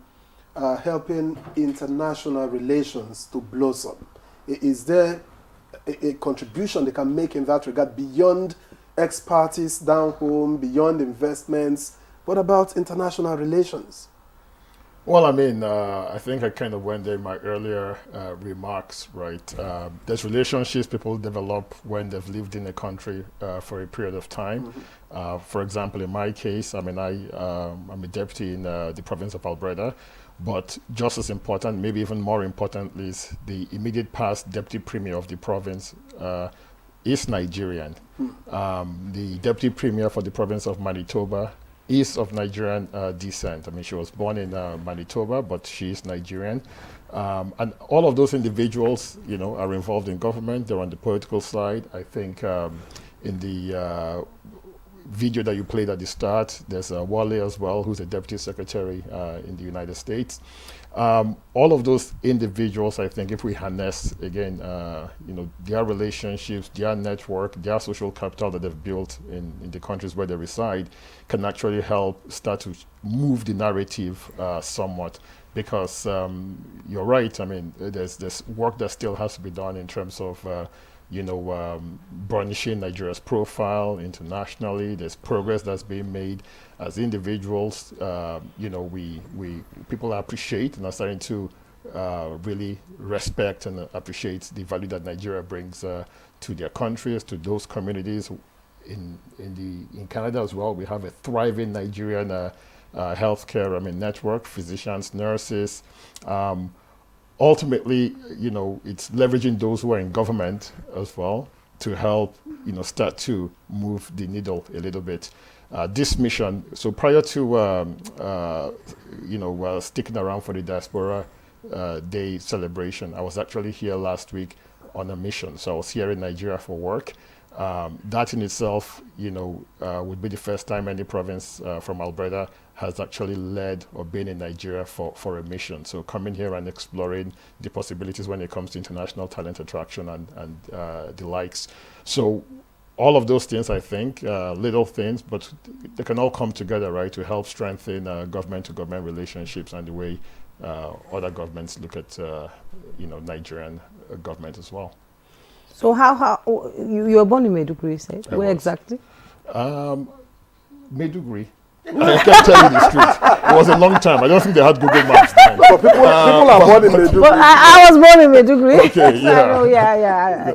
helping international relations to blossom? Is there a contribution they can make in that regard beyond expertise down home, beyond investments? What about international relations? Well, I think I kind of went there in my earlier remarks, right? There's relationships people develop when they've lived in a country for a period of time. For example, in my case, I'm a deputy in the province of Alberta, but just as important, maybe even more importantly, is the immediate past deputy premier of the province is Nigerian. The deputy premier for the province of Manitoba is of Nigerian descent. She was born in Manitoba, but she is Nigerian. And all of those individuals, are involved in government. They're on the political side. I think in the video that you played at the start, there's Wale as well, who's a deputy secretary in the United States. All of those individuals, I think, if we harness, again, their relationships, their network, their social capital that they've built in the countries where they reside, can actually help start to move the narrative somewhat. Because you're right, there's work that still has to be done in terms of burnishing Nigeria's profile internationally. There's progress that's being made as individuals. People appreciate and are starting to really respect and appreciate the value that Nigeria brings to their countries, to those communities. In Canada as well, we have a thriving Nigerian healthcare network, physicians, nurses. Ultimately, it's leveraging those who are in government as well to help, start to move the needle a little bit. This mission, so prior to, sticking around for the Diaspora Day celebration, I was actually here last week on a mission. So I was here in Nigeria for work. That in itself, would be the first time any province from Alberta has actually led or been in Nigeria for a mission. So coming here and exploring the possibilities when it comes to international talent attraction and the likes. So all of those things, I think, little things, but they can all come together, right, to help strengthen government-to-government relationships and the way other governments look at, Nigerian government as well. So how you were born in Maiduguri, you said? Where exactly? Maiduguri. I can't tell you the street. It was a long time. I don't think they had Google Maps then. People are born in Maiduguri. Well, I was born in Maiduguri. Okay, yeah. So, yeah.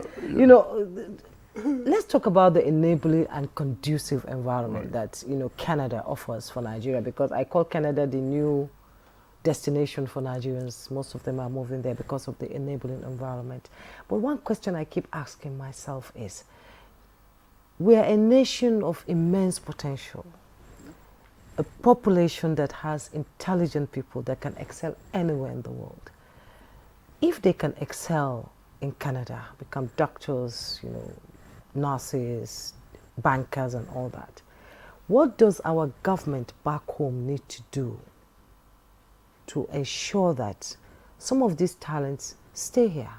let's talk about the enabling and conducive environment that Canada offers for Nigeria, because I call Canada the new destination for Nigerians. Most of them are moving there because of the enabling environment. But one question I keep asking myself is, we are a nation of immense potential, a population that has intelligent people that can excel anywhere in the world. If they can excel in Canada, become doctors, nurses, bankers and all that, what does our government back home need to do to ensure that some of these talents stay here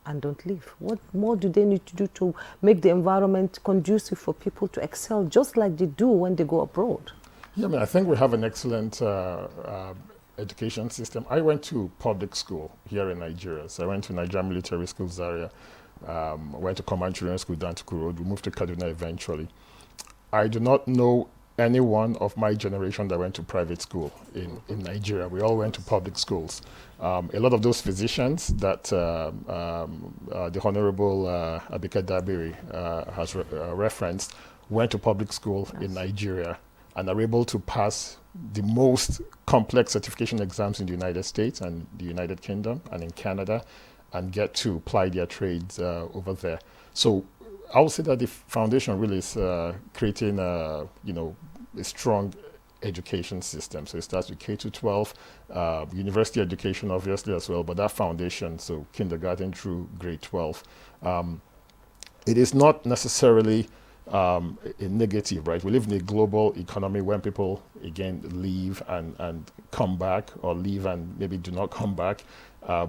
and don't leave? What more do they need to do to make the environment conducive for people to excel just like they do when they go abroad? Yeah, I mean, I think we have an excellent education system. I went to public school here in Nigeria. So I went to Nigerian Military School, Zaria. Went to Command Children's School down to Road. We moved to Kaduna eventually. I do not know anyone of my generation that went to private school in Nigeria. We all went to public schools. A lot of those physicians that the Honorable Abike Dabiri has referenced went to public school in Nigeria and are able to pass the most complex certification exams in the United States and the United Kingdom and in Canada, and get to apply their trades over there. So I would say that the foundation really is creating a strong education system. So it starts with K-12, university education obviously as well, but that foundation, so kindergarten through grade 12, it is not necessarily a negative, right? We live in a global economy when people, again, leave and come back, or leave and maybe do not come back.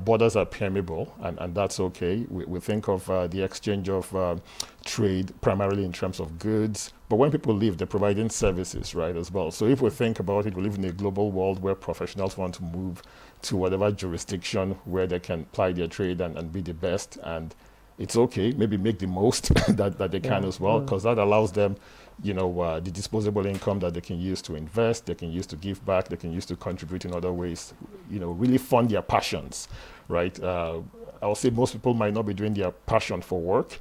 Borders are permeable, and that's okay. We think of the exchange of trade primarily in terms of goods, but when people leave, they're providing services, right, as well. So if we think about it, we live in a global world where professionals want to move to whatever jurisdiction where they can ply their trade and be the best, and it's okay, maybe make the most that they can as well, because that allows them, the disposable income that they can use to invest, they can use to give back, they can use to contribute in other ways, really fund their passions, right? I'll say most people might not be doing their passion for work.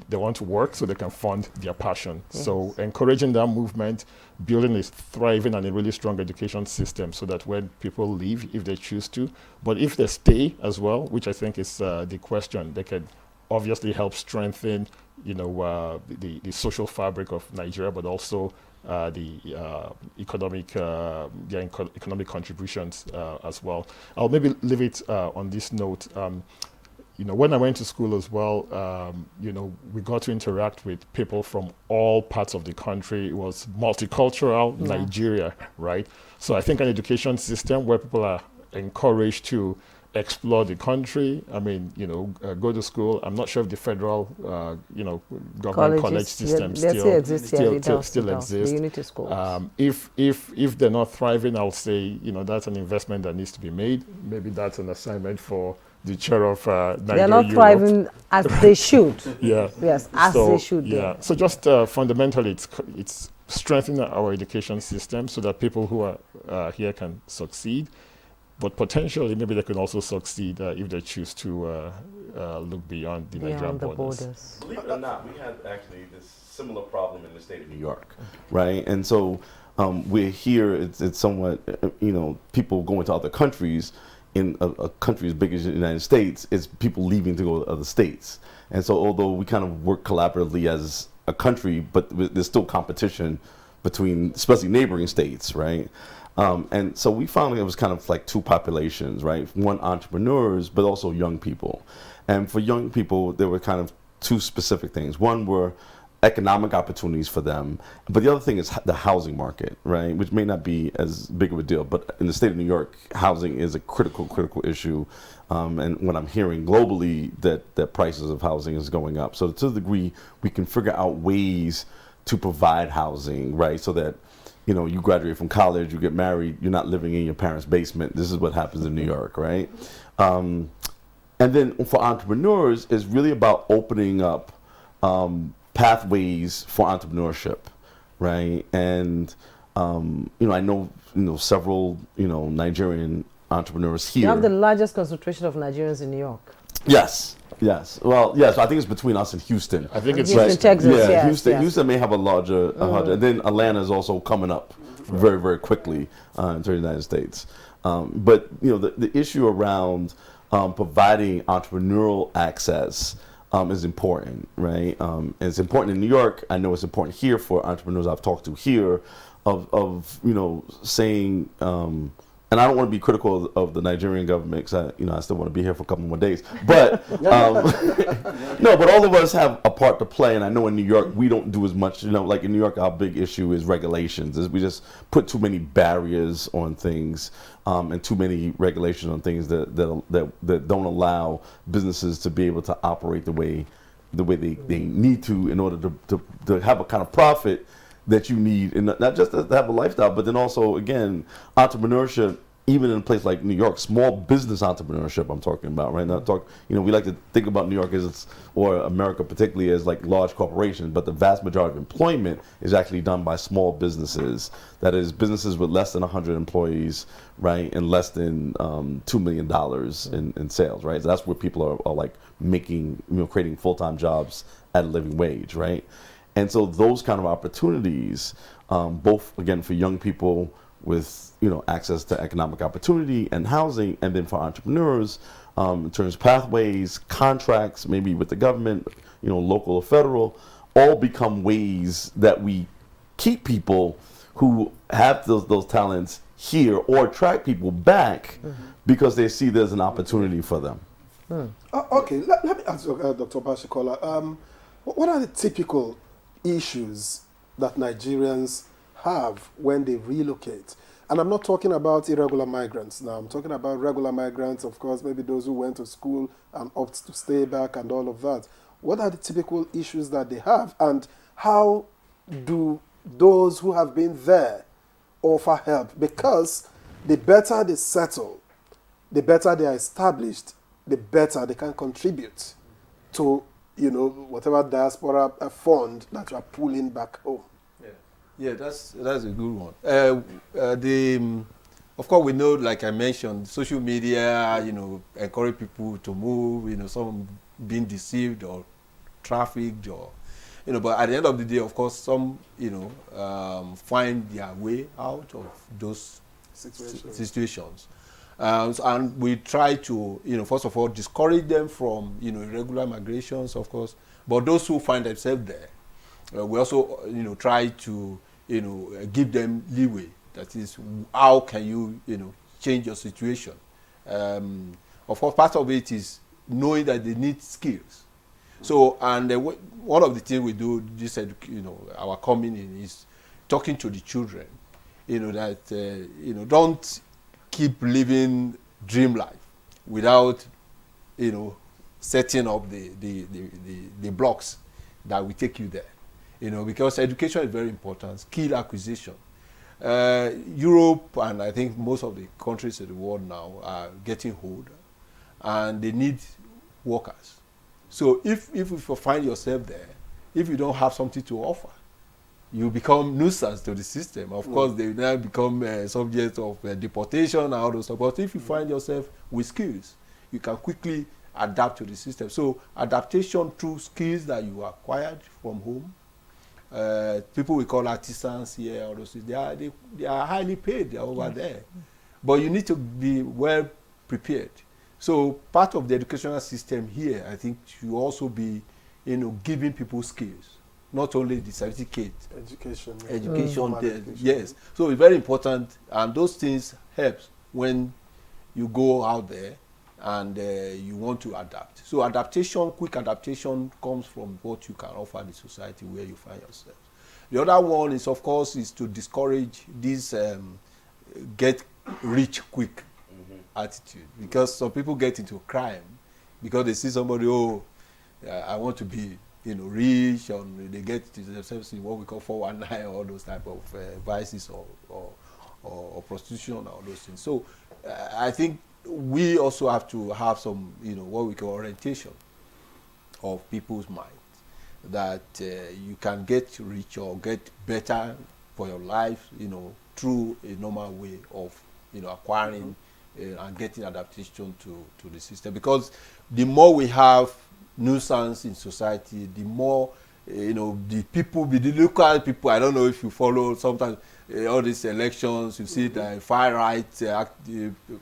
They want to work so they can fund their passion. Yes. So encouraging that movement, building a thriving and a really strong education system so that when people leave, if they choose to, but if they stay as well, which I think is the question, they can obviously help strengthen, the social fabric of Nigeria, but also the economic contributions as well. I'll maybe leave it on this note. When I went to school as well, we got to interact with people from all parts of the country. It was multicultural Nigeria, right? So I think an education system where people are encouraged to explore the country. I mean, go to school. I'm not sure if the federal, government college system still exists. The unity schools. If they're not thriving, I'll say, that's an investment that needs to be made. Maybe that's an assignment for the chair of Nigeria. They're not thriving as they should. Yeah. Yes, as they should. Yeah. So just fundamentally, it's strengthening our education system so that people who are here can succeed. But potentially, maybe they can also succeed if they choose to look beyond the Nigerian borders. Believe it or not, we had actually this similar problem in the state of New York, right? And so we're here, it's somewhat, people going to other countries. In a country as big as the United States, it's people leaving to go to other states. And so although we kind of work collaboratively as a country, but there's still competition between, especially neighboring states, right? And so we found it was kind of like two populations, right? One, entrepreneurs, but also young people. And for young people, there were kind of two specific things. One were economic opportunities for them, but the other thing is the housing market, right? Which may not be as big of a deal, but in the state of New York, housing is a critical issue. And what I'm hearing globally, that prices of housing is going up. So to the degree we can figure out ways to provide housing, right? So that you graduate from college, you get married, you're not living in your parents' basement. This is what happens in New York, right? And then for entrepreneurs, it's really about opening up pathways for entrepreneurship, right? And I know several Nigerian entrepreneurs here. You have the largest concentration of Nigerians in New York. Yes. Yes. Well, yes. I think it's between us and Houston. I think it's Houston, Texas. Yeah, Yes, Houston. yes. Houston may have a larger, and then Atlanta is also coming up very, very quickly into the United States. But you know, the issue around providing entrepreneurial access is important, right? And it's important in New York. I know it's important here for entrepreneurs I've talked to here, of you know, saying. And I don't want to be critical of the Nigerian government because I still want to be here for a couple more days. But no, but all of us have a part to play. And I know in New York we don't do as much. You know, like in New York, our big issue is regulations. Is we just put too many barriers on things and too many regulations on things that don't allow businesses to be able to operate the way they need to in order to have a kind of profit that you need, and not just to have a lifestyle, but then also, again, entrepreneurship, even in a place like New York, small business entrepreneurship I'm talking about, right? We like to think about New York or America particularly as like large corporations, but the vast majority of employment is actually done by small businesses. That is, businesses with less than 100 employees, right, and less than $2 million in sales, right? So that's where people are like making, creating full-time jobs at a living wage, right? And so those kind of opportunities, both again for young people with access to economic opportunity and housing, and then for entrepreneurs in terms of pathways, contracts, maybe with the government, local or federal, all become ways that we keep people who have those talents here or attract people back because they see there's an opportunity for them. Okay, let me ask Dr. Bashikola, what are the typical issues that Nigerians have when they relocate? And I'm not talking about irregular migrants now. I'm talking about regular migrants, of course, maybe those who went to school and opt to stay back and all of that. What are the typical issues that they have, and how do those who have been there offer help? Because the better they settle, the better they are established, the better they can contribute to whatever diaspora fund that you are pulling back home. Yeah, that's a good one. Of course, we know, like I mentioned, social media, encourage people to move. Some being deceived or trafficked, or But at the end of the day, of course, some find their way out of those situations. And we try to, first of all, discourage them from, irregular migrations, of course. But those who find themselves there, we also, try to, give them leeway. That is, how can you, change your situation? Of course, part of it is knowing that they need skills. So, and one of the things we do, you said, our coming in is talking to the children, that, don't keep living dream life without, setting up the blocks that will take you there. Because education is very important, skill acquisition. Europe and I think most of the countries in the world now are getting older, and they need workers. So if you find yourself there, if you don't have something to offer, you become nuisance to the system. Of course, they now become subject of deportation and all those stuff. But if you find yourself with skills, you can quickly adapt to the system. So adaptation through skills that you acquired from home. People we call artisans here, all those things, they are highly paid. They are over there. But you need to be well prepared. So part of the educational system here, I think, should also be, giving people skills. Not only the certificate. Education. Yes. So it's very important, and those things help when you go out there and you want to adapt. So quick adaptation comes from what you can offer the society where you find yourself. The other one is, of course, is to discourage this get rich quick attitude, because some people get into crime because they see somebody, I want to be rich, and they get to themselves in what we call 419, all those type of vices or prostitution, all those things. So I think we also have to have some, what we call orientation of people's minds, that you can get rich or get better for your life, through a normal way of, acquiring and getting adaptation to the system. Because the more we have nuisance in society, the more the people, the local people. I don't know if you follow sometimes all these elections. You see the far right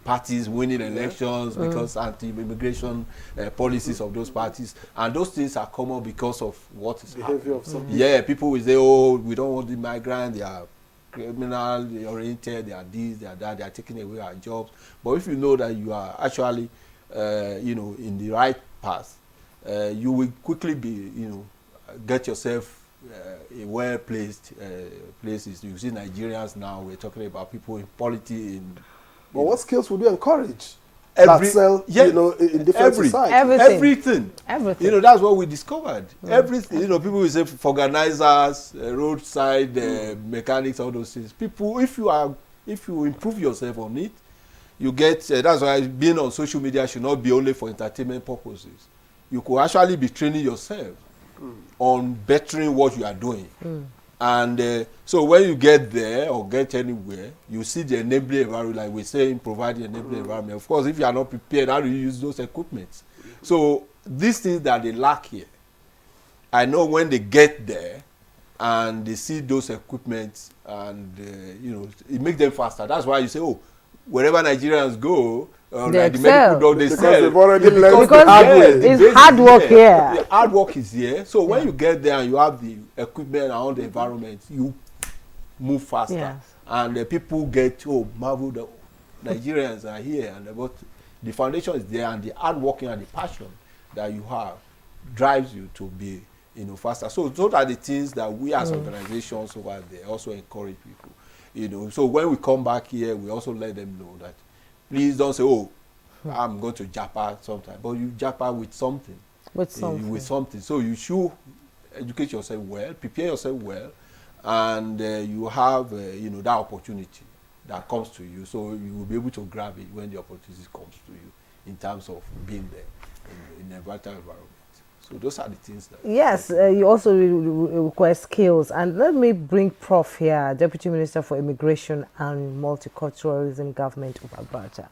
parties winning elections because anti-immigration policies of those parties, and those things are common because of what is behavior of some people. Yeah, people will say, "Oh, we don't want the migrants. They are criminal oriented. They are this, they are that. They are taking away our jobs." But if you know that you are actually, in the right path, you will quickly be, get yourself a well-placed places. You see Nigerians now, we're talking about people in polity. But what skills would you encourage? Every, in different societies? Everything. That's what we discovered. Everything. People will say organizers, roadside mechanics, all those things. People, if you improve yourself on it, you get. That's why being on social media should not be only for entertainment purposes. You could actually be training yourself on bettering what you are doing. And so when you get there or get anywhere, you see the enabling environment, like we say, providing enabling environment. Of course, if you are not prepared, how do you use those equipments? So these things that they lack here, I know when they get there and they see those equipments, and it makes them faster. That's why you say, oh, wherever Nigerians go, they like the medical dog, they because sell. they've already learned it's hard work here. The hard work is here. So when you get there and you have the equipment around the environment, you move faster. Yes. And the people get, marvel that Nigerians are here. But the foundation is there, and the hard working and the passion that you have drives you to be faster. So those are the things that we as organizations over there also encourage people. So when we come back here, we also let them know that please don't say, oh, I'm going to Japa sometime. But you Japa with something. With something. So you should educate yourself well, prepare yourself well, and you have, that opportunity that comes to you. So you will be able to grab it when the opportunity comes to you in terms of being there in a vital environment. So those are the things that... Yes, you also require skills. And let me bring Prof here, Deputy Minister for Immigration and Multiculturalism, Government of Alberta.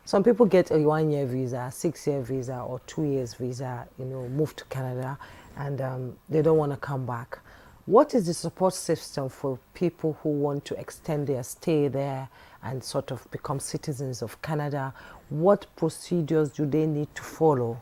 Some people get a 1-year visa, 6-year visa, or 2 years visa, move to Canada, and they don't want to come back. What is the support system for people who want to extend their stay there and sort of become citizens of Canada? What procedures do they need to follow?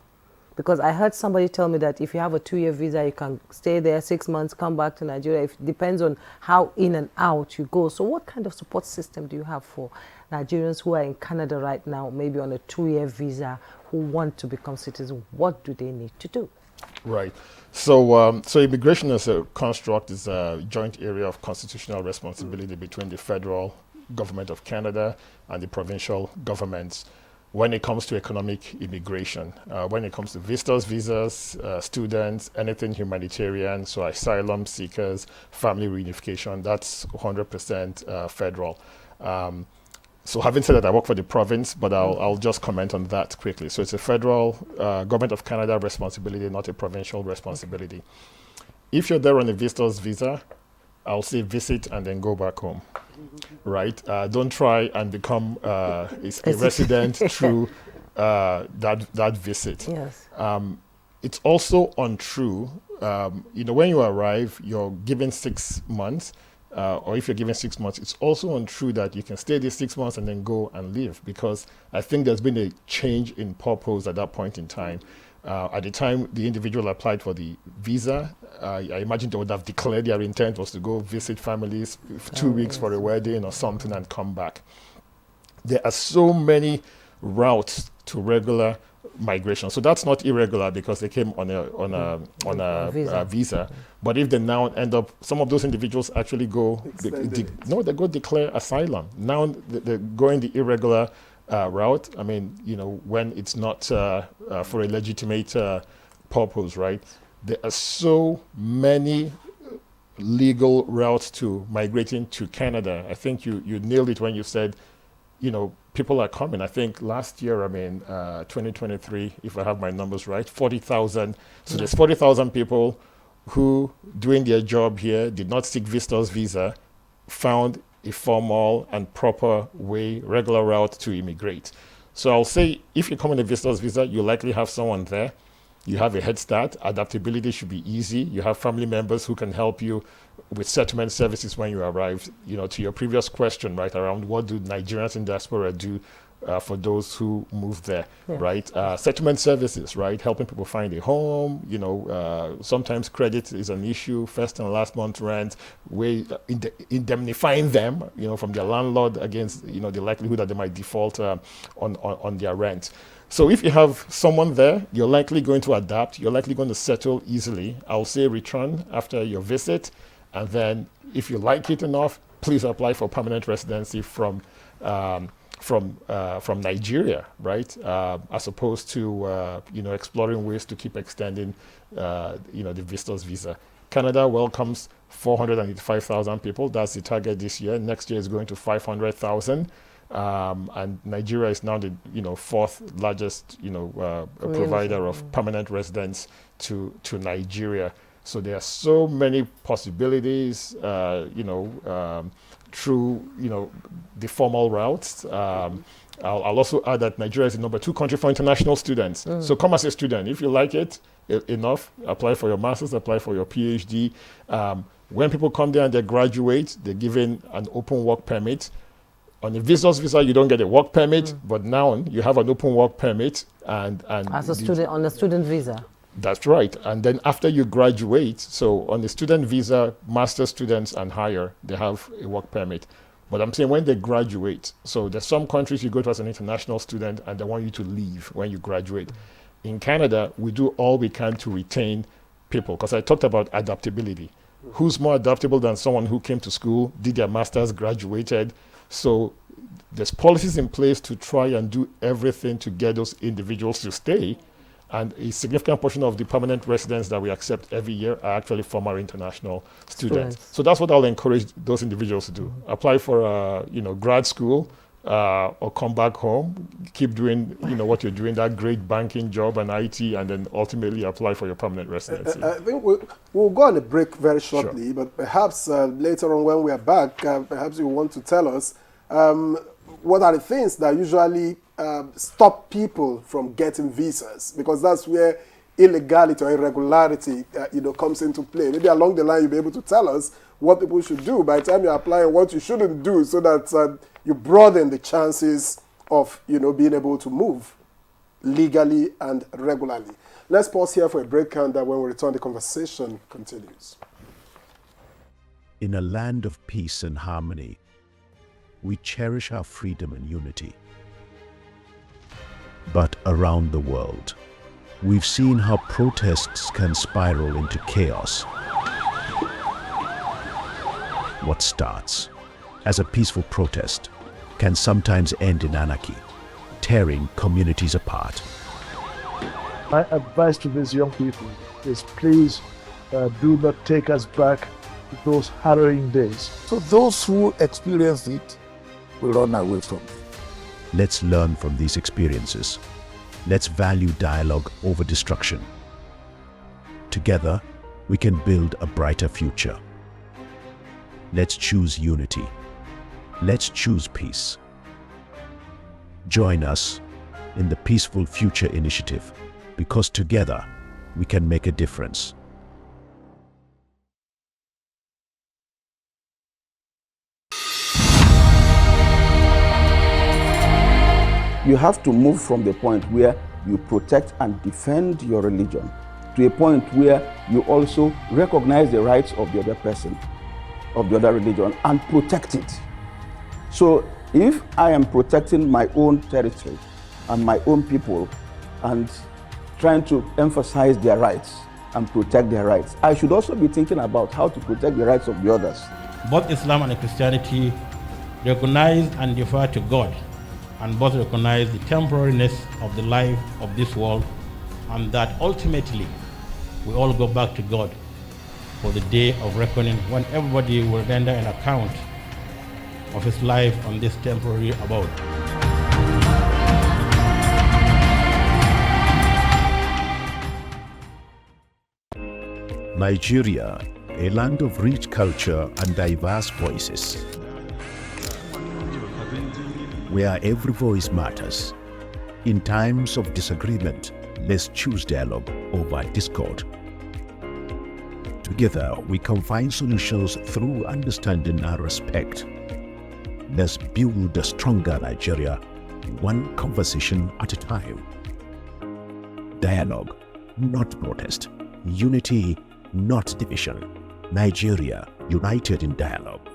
Because I heard somebody tell me that if you have a 2-year visa, you can stay there 6 months, come back to Nigeria. It depends on how in and out you go. So what kind of support system do you have for Nigerians who are in Canada right now, maybe on a 2-year visa, who want to become citizens? What do they need to do? Right. So immigration as a construct is a joint area of constitutional responsibility between the federal government of Canada and the provincial governments when it comes to economic immigration. When it comes to visitors, students, anything humanitarian, so asylum seekers, family reunification, that's 100% federal. So having said that, I work for the province, but I'll just comment on that quickly. So it's a federal government of Canada responsibility, not a provincial responsibility. If you're there on a visitor's visa, I'll say visit and then go back home, right? Don't try and become a resident through that visit. Yes. It's also untrue. When you arrive, you're given 6 months. Or if you're given 6 months, it's also untrue that you can stay there 6 months and then go and leave, because I think there's been a change in purpose at that point in time. At the time the individual applied for the visa, I imagine they would have declared their intent was to go visit families for 2 weeks for a wedding or something and come back. There are so many routes to regular migration. So that's not irregular because they came on a visa. But if they now end up, some of those individuals actually go, they go declare asylum. Now they're going the irregular route. I mean, when it's not for a legitimate purpose, right? There are so many legal routes to migrating to Canada. I think you nailed it when you said, people are coming. I think last year, 2023, if I have my numbers right, 40,000. So there's 40,000 people who, doing their job here, did not seek visitor's visa, found a formal and proper way, regular route to immigrate. So I'll say, if you come on a visitor's visa, you likely have someone there. you have a head start. Adaptability should be easy. You have family members who can help you with settlement services when you arrive. You know, to your previous question, right, around what do Nigerians in diaspora do for those who move there, right? Settlement services, right? Helping people find a home. You know, sometimes credit is an issue. First and last month rent. Indemnifying them, you know, from their landlord against, you know, the likelihood that they might default on their rent. So if you have someone there, you're likely going to adapt. You're likely going to settle easily. I'll say return after your visit, and then if you like it enough, please apply for permanent residency from Nigeria, right? As opposed to you know, exploring ways to keep extending you know, the visitor's visa. Canada welcomes 485,000 people. That's the target this year. Next year is going to 500,000. And Nigeria is now the, you know, 4th largest, you know, provider of permanent residence to Nigeria. So there are so many possibilities, you know, through, you know, the formal routes. I'll also add that Nigeria is the number 2 country for international students. So come as a student. If you like it enough, apply for your master's, apply for your PhD. When people come there and they graduate, they're given an open work permit. On a visitor's visa, you don't get a work permit, but now you have an open work permit. And as a student, on a student visa. That's right. And then after you graduate, so on the student visa, master students and higher, they have a work permit. But I'm saying when they graduate, so there's some countries you go to as an international student and they want you to leave when you graduate. In Canada, we do all we can to retain people, because I talked about adaptability. Who's more adaptable than someone who came to school, did their master's, graduated? So there's policies in place to try and do everything to get those individuals to stay. And a significant portion of the permanent residents that we accept every year are actually former international students. So that's what I'll encourage those individuals to do. Apply for you know, grad school, or come back home, keep doing, you know, what you're doing, that great banking job and IT, and then ultimately apply for your permanent residency. I think we'll go on a break very shortly, but perhaps later on when we are back, perhaps you want to tell us what are the things that usually stop people from getting visas, because that's where illegality or irregularity you know, comes into play. Maybe along the line you'll be able to tell us what people should do by the time you apply and what you shouldn't do, so that you broaden the chances of, you know, being able to move legally and regularly. Let's pause here for a break, and when we return, the conversation continues. In a land of peace and harmony, we cherish our freedom and unity. But around the world, we've seen how protests can spiral into chaos. What starts as a peaceful protest can sometimes end in anarchy, tearing communities apart. My advice to these young people is please do not take us back to those harrowing days. So those who experience it will run away from it. Let's learn from these experiences. Let's value dialogue over destruction. Together, we can build a brighter future. Let's choose unity. Let's choose peace. Join us in the Peaceful Future Initiative, because together we can make a difference. You have to move from the point where you protect and defend your religion to a point where you also recognize the rights of the other person, of the other religion, and protect it. So if I am protecting my own territory and my own people and trying to emphasize their rights and protect their rights, I should also be thinking about how to protect the rights of the others. Both Islam and Christianity recognize and defer to God, and both recognize the temporariness of the life of this world, and that ultimately we all go back to God for the day of reckoning, when everybody will render an account of his life on this temporary abode. Nigeria, a land of rich culture and diverse voices, where every voice matters. In times of disagreement, Let's choose dialogue over discord. Together, we can find solutions through understanding and respect. Let's build a stronger Nigeria, one conversation at a time. Dialogue, not protest. Unity, not division. Nigeria, united in dialogue.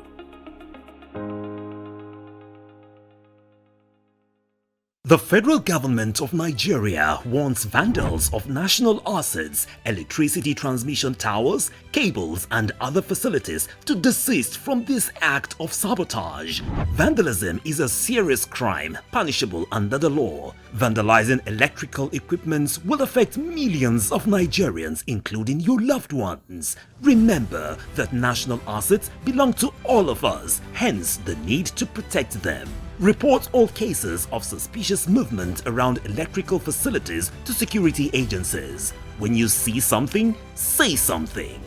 The federal government of Nigeria warns vandals of national assets, electricity transmission towers, cables and other facilities to desist from this act of sabotage. Vandalism is a serious crime punishable under the law. Vandalizing electrical equipment will affect millions of Nigerians, including your loved ones. Remember that national assets belong to all of us, hence the need to protect them. Report all cases of suspicious movement around electrical facilities to security agencies. When you see something, say something.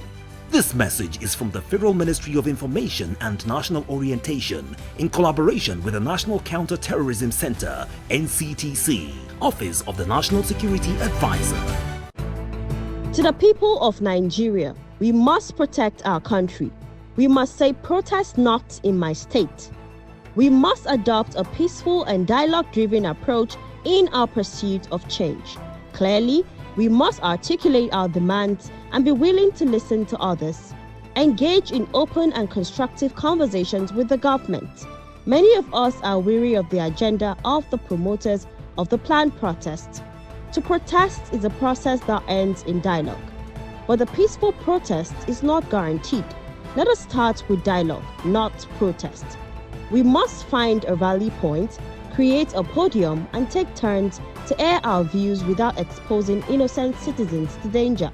This message is from the Federal Ministry of Information and National Orientation in collaboration with the National Counter-Terrorism Center, NCTC, Office of the National Security Advisor. To the people of Nigeria, we must protect our country. We must say protest not in my state. We must adopt a peaceful and dialogue-driven approach in our pursuit of change. Clearly, we must articulate our demands and be willing to listen to others. Engage in open and constructive conversations with the government. Many of us are weary of the agenda of the promoters of the planned protest. To protest is a process that ends in dialogue. But the peaceful protest is not guaranteed. Let us start with dialogue, not protest. We must find a rally point, create a podium, and take turns to air our views without exposing innocent citizens to danger.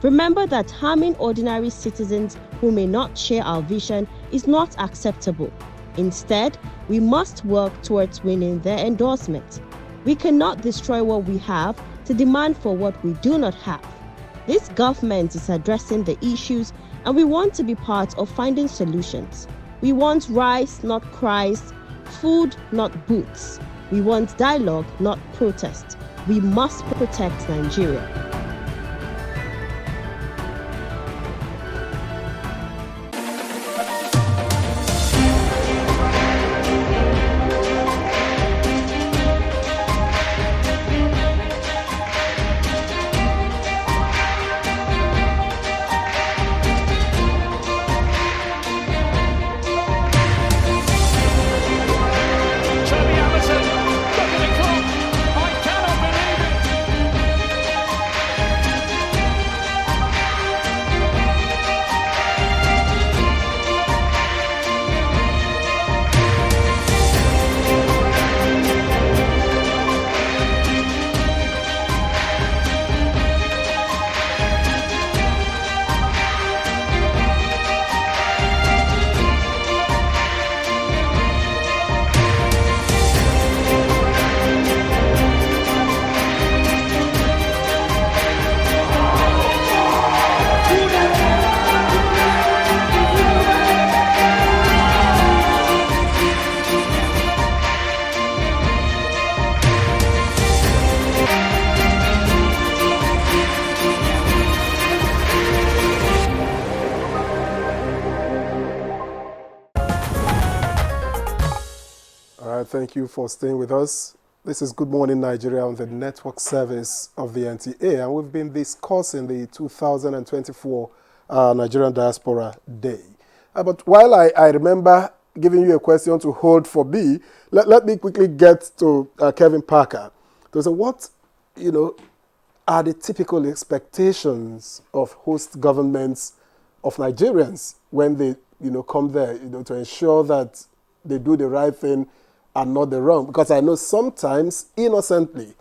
Remember that harming ordinary citizens who may not share our vision is not acceptable. Instead, we must work towards winning their endorsement. We cannot destroy what we have to demand for what we do not have. This government is addressing the issues, and we want to be part of finding solutions. We want rice, not cries, food, not boots. We want dialogue, not protest. We must protect Nigeria. Thank you for staying with us. This is Good Morning Nigeria on the network service of the NTA, and we've been discussing the 2024 Nigerian Diaspora Day. But while I remember giving you a question to hold for B, let me quickly get to Kevin Parker. To say, what, are the typical expectations of host governments of Nigerians when they, come there, to ensure that they do the right thing and not the wrong? Because I know sometimes, innocently,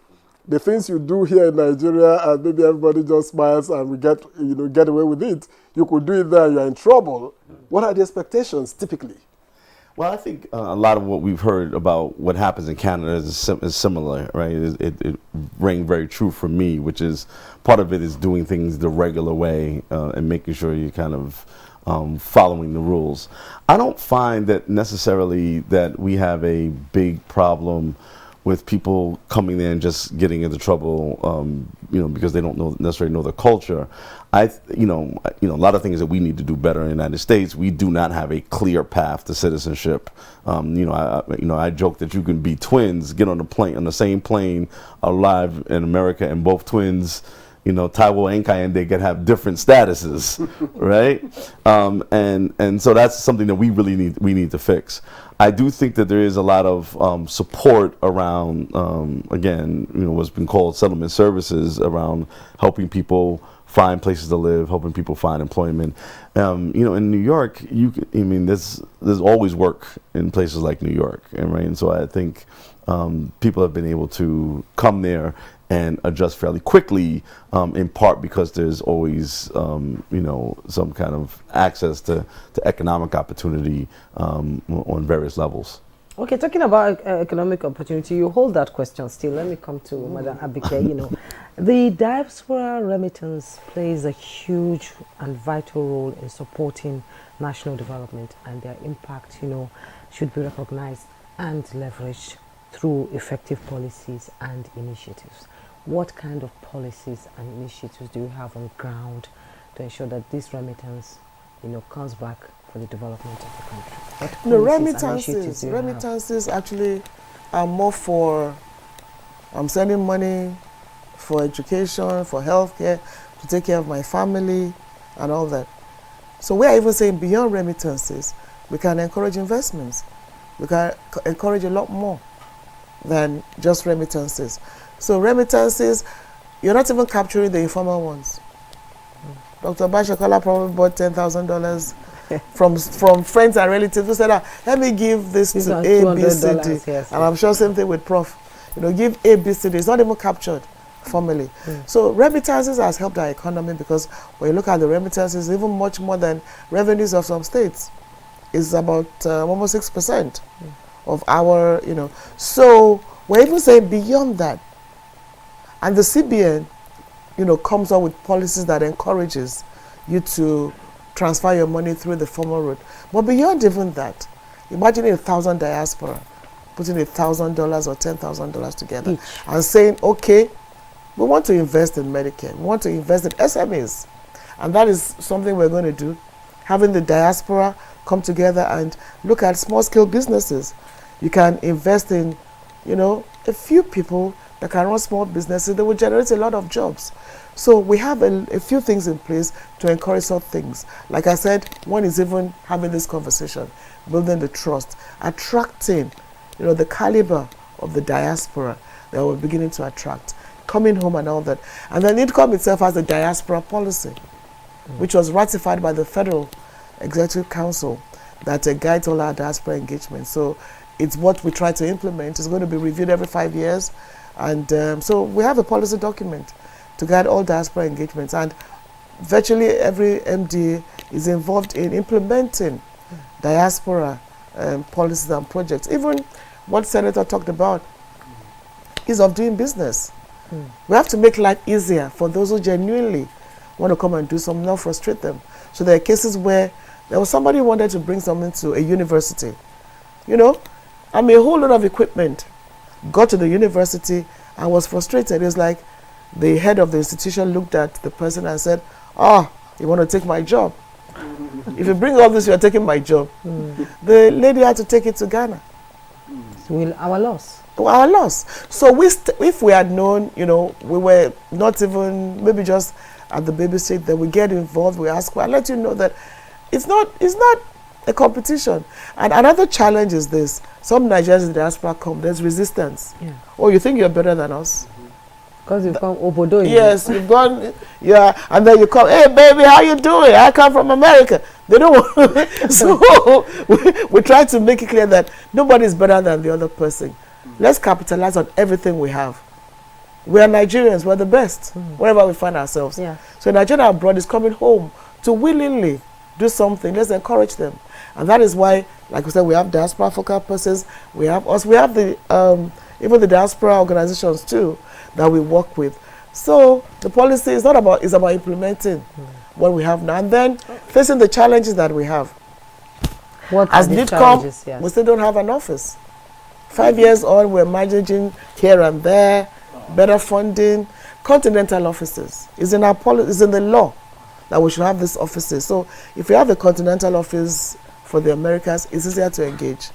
the things you do here in Nigeria, and maybe everybody just smiles and we get away with it. You could do it there, you're in trouble. What are the expectations typically? Well, I think a lot of what we've heard about what happens in Canada is similar, right? It rang very true for me, which is part of it is doing things the regular way and making sure you kind of following the rules. I don't find that necessarily that we have a big problem with people coming there and just getting into trouble, you know, because they don't necessarily know the culture. You know, a lot of things that we need to do better in the United States. We do not have a clear path to citizenship. You know, I joke that you can be twins, get on the same plane, alive in America, and both twins, you know, Taiwo and Kayende can have different statuses, right? And so that's something that we really need to fix. I do think that there is a lot of support around, again, you know, what's been called settlement services, around helping people find places to live, helping people find employment. You know, in New York, there's always work in places like New York, right? And so I think people have been able to come there and adjust fairly quickly, in part because there's always, you know, some kind of access to economic opportunity on various levels. Okay, talking about economic opportunity, you hold that question still. Let me come to Madam Abike. You know, the diaspora remittance plays a huge and vital role in supporting national development, and their impact, you know, should be recognized and leveraged through effective policies and initiatives. What kind of policies and initiatives do you have on ground to ensure that this remittance, you know, comes back for the development of the country? No, remittances actually are more for sending money for education, for healthcare, to take care of my family and all that. So we are even saying beyond remittances, we can encourage investments. We can encourage a lot more than just remittances. So remittances, you're not even capturing the informal ones. Dr. Bashakola probably bought $10,000 from friends and relatives who said, let me give this to A, B, C, D. Yes, and I'm sure same thing with Prof. You know, give A, B, C, D. It's not even captured formally. So remittances has helped our economy, because when you look at the remittances, even much more than revenues of some states. It's about almost 6% of our, you know. So we're even saying beyond that. And the CBN, you know, comes up with policies that encourages you to transfer your money through the formal route. But beyond even that, imagine 1,000 diaspora putting $1,000 or $10,000 together and saying, okay, we want to invest in Medicare, we want to invest in SMEs. And that is something we're going to do, having the diaspora come together and look at small-scale businesses. You can invest in, you know, a few people that can run small businesses. They will generate a lot of jobs. So we have a few things in place to encourage such things. Like I said, one is even having this conversation, building the trust, attracting, you know, the caliber of the diaspora that we're beginning to attract, coming home and all that. And then INCOM itself has a diaspora policy, which was ratified by the Federal Executive Council, that guides all our diaspora engagement. So it's what we try to implement. It's going to be reviewed every 5 years. And so we have a policy document to guide all diaspora engagements. And virtually every MDA is involved in implementing diaspora policies and projects. Even what Senator talked about, ease of doing business. We have to make life easier for those who genuinely want to come and do something, not frustrate them. So there are cases where there was somebody who wanted to bring something to a university, you know, I mean, a whole lot of equipment, got to the university and was frustrated. It was like the head of the institution looked at the person and said, you want to take my job? If you bring all this, you're taking my job. The lady had to take it to Ghana. Our loss. Our loss. So if we had known, you know, we were not even, maybe just at the baby stage, that we get involved, we ask, I'll let you know that it's not a competition. And another challenge is this. Some Nigerians in the diaspora come, there's resistance. Oh, you think you're better than us? Because you've gone Obodo. Yes, you've gone, and then you come, hey baby, how you doing? I come from America. They don't want so we try to make it clear that nobody is better than the other person. Let's capitalize on everything we have. We are Nigerians, we're the best, wherever we find ourselves. So Nigeria abroad is coming home to willingly do something. Let's encourage them. And that is why, like we said, we have diaspora focal persons, we have us, we have the even the diaspora organizations too that we work with. So the policy is about implementing what we have now, and then facing the challenges that we have. What as NIDCOM, we still don't have an office. 5 years on, we're managing here and there, better funding. Continental offices is in our policy, is in the law that we should have these offices. So if you have a continental office for the Americas, it's easier to engage.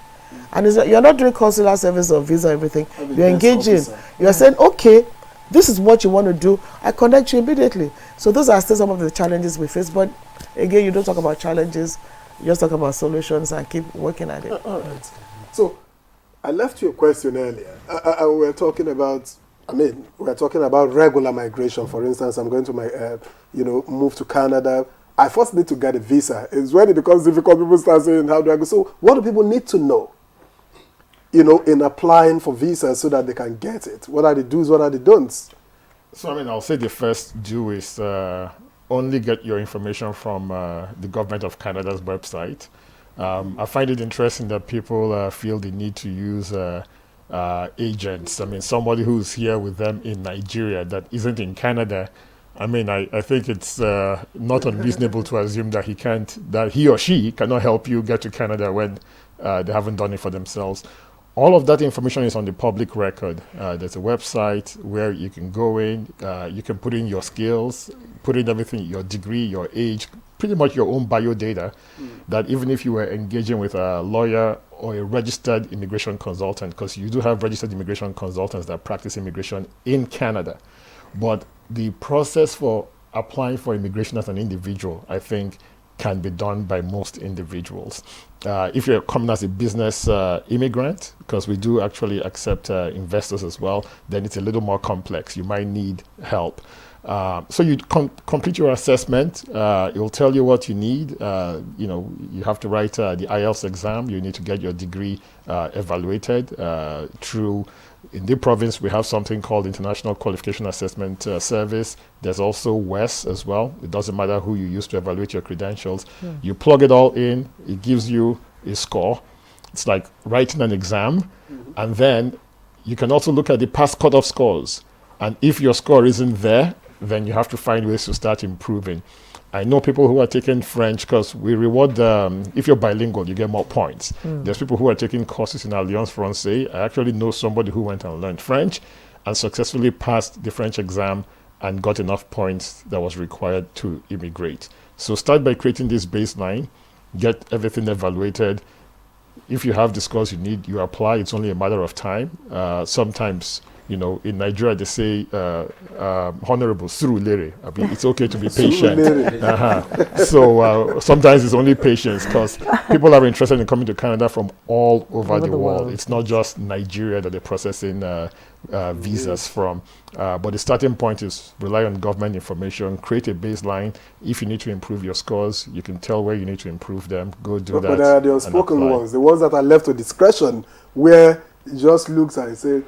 And you're not doing consular service or visa, everything. You're engaging. You're saying, okay, this is what you want to do. I connect you immediately. So those are still some of the challenges we face. But again, you don't talk about challenges. You just talk about solutions and keep working at it. All right. So I left you a question earlier. We're talking about, we're talking about regular migration. For instance, I'm going to move to Canada. I first need to get a visa. It's when it becomes difficult, people start saying, how do I go? So what do people need to know, in applying for visas so that they can get it? What are the do's, what are the don'ts? So, I'll say the first do is only get your information from the Government of Canada's website. I find it interesting that people feel the need to use agents. Somebody who's here with them in Nigeria that isn't in Canada. I think it's not unreasonable to assume that he or she cannot help you get to Canada when they haven't done it for themselves. All of that information is on the public record. There's a website where you can go in, you can put in your skills, put in everything, your degree, your age, pretty much your own bio data, that even if you were engaging with a lawyer or a registered immigration consultant, because you do have registered immigration consultants that practice immigration in Canada. But the process for applying for immigration as an individual, I think, can be done by most individuals. If you're coming as a business immigrant, because we do actually accept investors as well, then it's a little more complex. You might need help. So you complete your assessment. It will tell you what you need. You have to write the IELTS exam. You need to get your degree evaluated through. In the province, we have something called International Qualification Assessment Service. There's also WES as well. It doesn't matter who you use to evaluate your credentials. Yeah. You plug it all in. It gives you a score. It's like writing an exam. And then you can also look at the past cutoff scores. And if your score isn't there, then you have to find ways to start improving. I know people who are taking French because we reward, if you're bilingual, you get more points. There's people who are taking courses in Alliance Française. I actually know somebody who went and learned French and successfully passed the French exam and got enough points that was required to immigrate. So start by creating this baseline, get everything evaluated. If you have the scores you need, you apply. It's only a matter of time. Sometimes, in Nigeria, they say, honorable, surulere. It's okay to be patient. So sometimes it's only patience because people are interested in coming to Canada from all over the world. It's not just Nigeria that they're processing visas from. But the starting point is rely on government information, create a baseline. If you need to improve your scores, you can tell where you need to improve them. Go do that. But there are the unspoken ones, the ones that are left to discretion, where it just looks and say,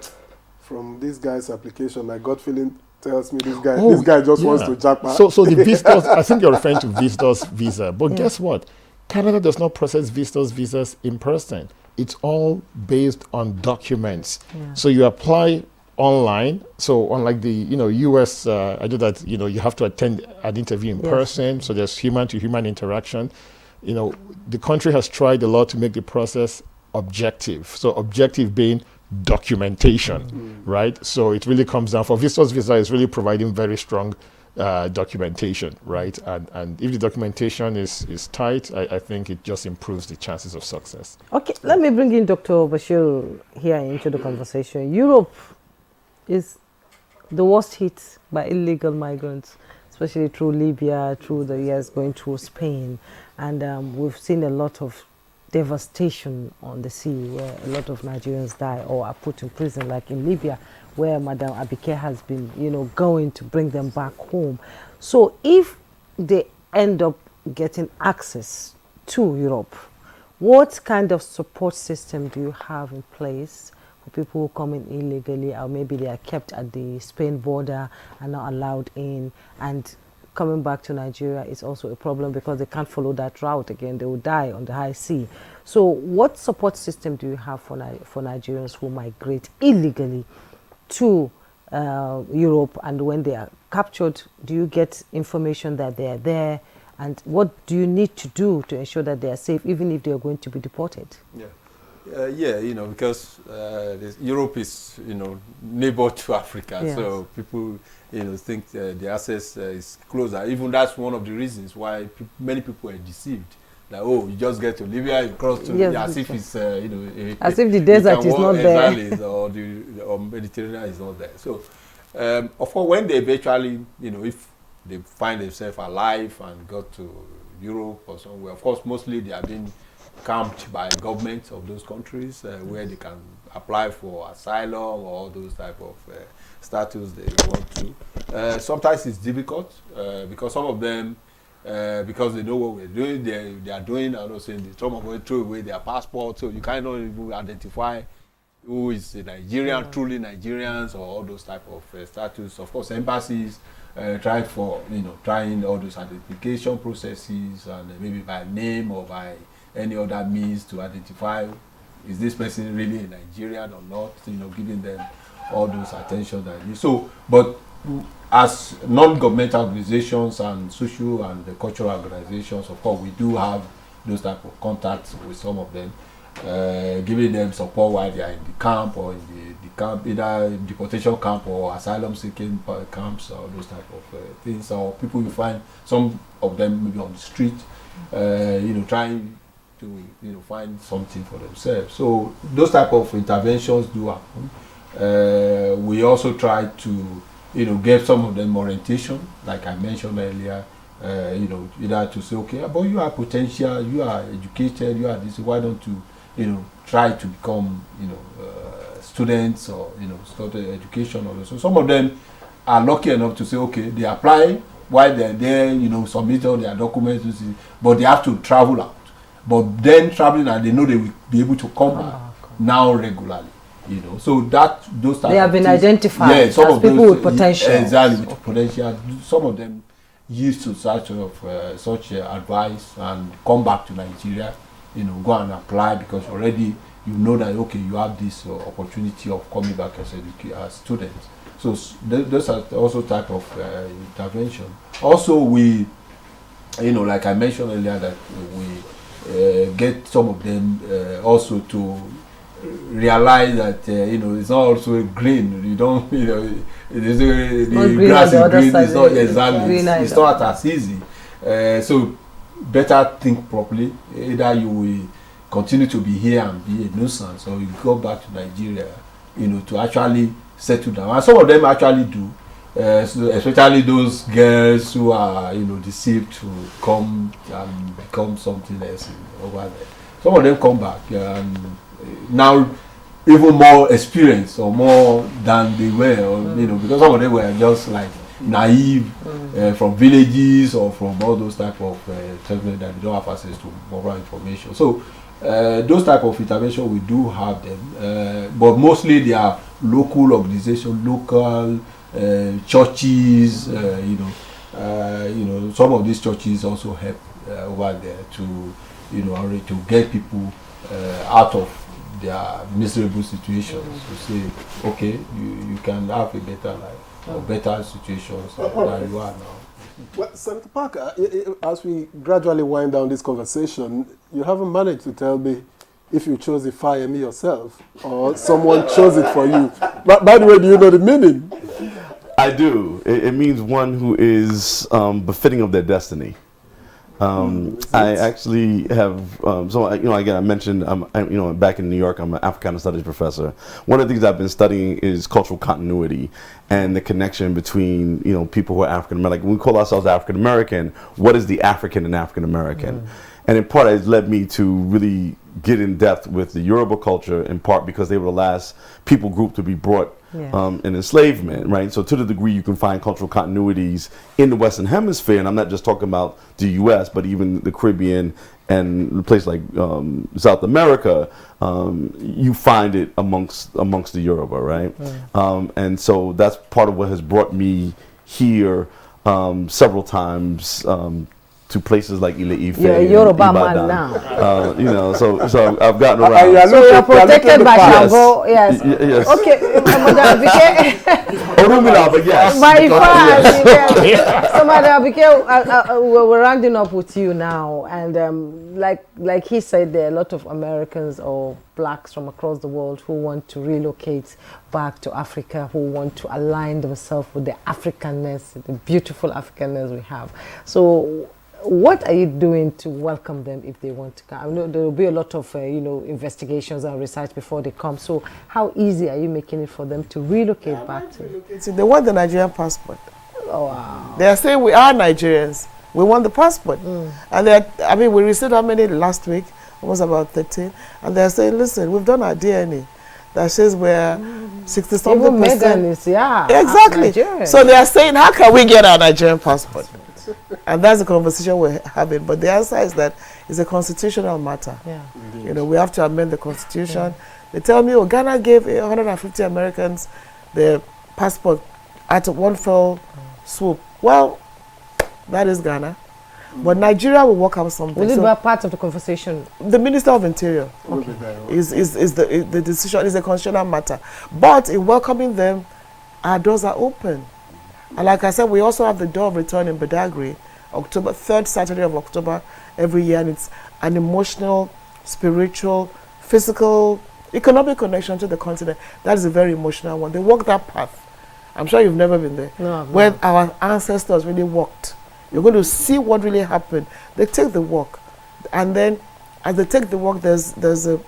from this guy's application, my gut feeling tells me this guy just wants to jackpot. So the visitors, I think you're referring to visitors visa. But guess what? Canada does not process visitors visas in person. It's all based on documents. So you apply online. So unlike the US, I know that you have to attend an interview in person. So there's human to human interaction. The country has tried a lot to make the process objective. So objective being documentation, right? So it really comes down for visitors visa is really providing very strong documentation, right? And if the documentation is tight, I think it just improves the chances of success. Okay, let me bring in Dr. Bashir here into the conversation. Europe is the worst hit by illegal migrants, especially through Libya, through the years going through Spain, and we've seen a lot of devastation on the sea where a lot of Nigerians die or are put in prison, like in Libya, where Madam Abike has been, going to bring them back home. So if they end up getting access to Europe, what kind of support system do you have in place for people who come in illegally, or maybe they are kept at the Spain border and not allowed in, and coming back to Nigeria is also a problem because they can't follow that route again. They will die on the high sea. So what support system do you have for Nigerians who migrate illegally to Europe, and when they are captured, do you get information that they are there, and what do you need to do to ensure that they are safe even if they are going to be deported? Yeah. Yeah, because Europe is, neighbor to Africa, Yes. so people, think the access is closer. Even that's one of the reasons why many people are deceived. Like, oh, you just get to Libya, you cross to Yes, as if it's, as if the desert is not there. Exactly, or the Mediterranean is not there. So, of course, when they eventually, if they find themselves alive and got to Europe or somewhere, of course, mostly they are being camped by governments of those countries where they can apply for asylum or all those type of status they want to. Sometimes it's difficult because some of them, because they know what we're doing, they are doing, and also some of them throw away their passport, so you cannot even identify who is a Nigerian, truly Nigerians, or all those type of status. Of course, embassies trying all those identification processes, and maybe by name or by any other means to identify is this person really a Nigerian or not, giving them all those attention that you. So, but as non-governmental organizations and social and cultural organizations, of course, we do have those type of contacts with some of them, giving them support while they are in the camp or in the camp, either deportation camp or asylum seeking camps or those type of things. Or people you find, some of them maybe on the street, trying to find something for themselves. So those type of interventions do happen. We also try to give some of them orientation, like I mentioned earlier. Either to say, okay, but you are potential, you are educated, you are this, why don't you try to become students or start education or so. Some of them are lucky enough to say, okay, they apply while they're there, submit all their documents, but they have to travel out. But then traveling, and they know they will be able to come back now regularly. So those types they have been identified as people with potential. Exactly, with potential. Some of them used to such advice and come back to Nigeria, go and apply, because already you know that, okay, you have this opportunity of coming back as students. So those are also type of intervention. Also, we, like I mentioned earlier, that we get some of them also to realize that it's not also green. You don't, the grass is green. It's not exactly. It's not as easy. So better think properly. Either you will continue to be here and be a nuisance, or you go back to Nigeria, to actually settle down. And some of them actually do. So especially those girls who are, deceived to come and become something else over there. Some of them come back and now even more experienced or more than they were, or, because some of them were just like naive from villages or from all those type of settlements that they don't have access to moral information. So those type of intervention, we do have them, but mostly they are local organizations, local churches. Some of these churches also help over there to to get people out of their miserable situations, to say, okay, you can have a better life or better situations than you are now. Well, Senator Parker, as we gradually wind down this conversation, you haven't managed to tell me if you chose the fire me yourself or someone chose it for you. But by the way, do you know the meaning? I do. It means one who is befitting of their destiny. I actually have, again, I mentioned, back in New York, I'm an Africana Studies professor. One of the things I've been studying is cultural continuity and the connection between, people who are African American. Like, when we call ourselves African American, what is the African and African American? And in part, it's led me to really get in depth with the Yoruba culture, in part because they were the last people group to be brought in enslavement, right? So to the degree you can find cultural continuities in the Western Hemisphere, and I'm not just talking about the U.S., but even the Caribbean and a place like South America, you find it amongst the Yoruba, right? And so that's part of what has brought me here several times to places like Ile-Ife. You're a and Yoruba Ibadan. man now. You know, so I've gotten around. So you're protected by Shango, yes. Yes. Okay, Madam Abike. Orumila, but yes. By far, yes. So Madam Abike, we're rounding up with you now, and like he said, there are a lot of Americans or blacks from across the world who want to relocate back to Africa, who want to align themselves with the Africanness, the beautiful Africanness we have. So what are you doing to welcome them if they want to come? I know there will be a lot of investigations and research before they come. So how easy are you making it for them to relocate back to? They want the Nigerian passport. Oh, wow. They are saying we are Nigerians. We want the passport. And we received how many last week? Almost about 13. And they're saying, listen, we've done our DNA. That says we're 60-something percent. Meghan is, exactly. Nigerian. So they are saying, how can we get our Nigerian passport? And that's the conversation we're having. But the answer is that it's a constitutional matter. You know, we have to amend the constitution. They tell me, oh, Ghana gave 150 Americans their passport at one fell swoop. Well, that is Ghana. But Nigeria will work out something. Will it be a part of the conversation? The Minister of Interior is the decision, is a constitutional matter. But in welcoming them, our doors are open. And like I said, we also have the door of return in Badagry, October, 3rd Saturday of October every year. And it's an emotional, spiritual, physical, economic connection to the continent. That is a very emotional one. They walk that path. I'm sure you've never been there. No, where our ancestors really walked. You're going to see what really happened. They take the walk. And then as they take the walk, there's a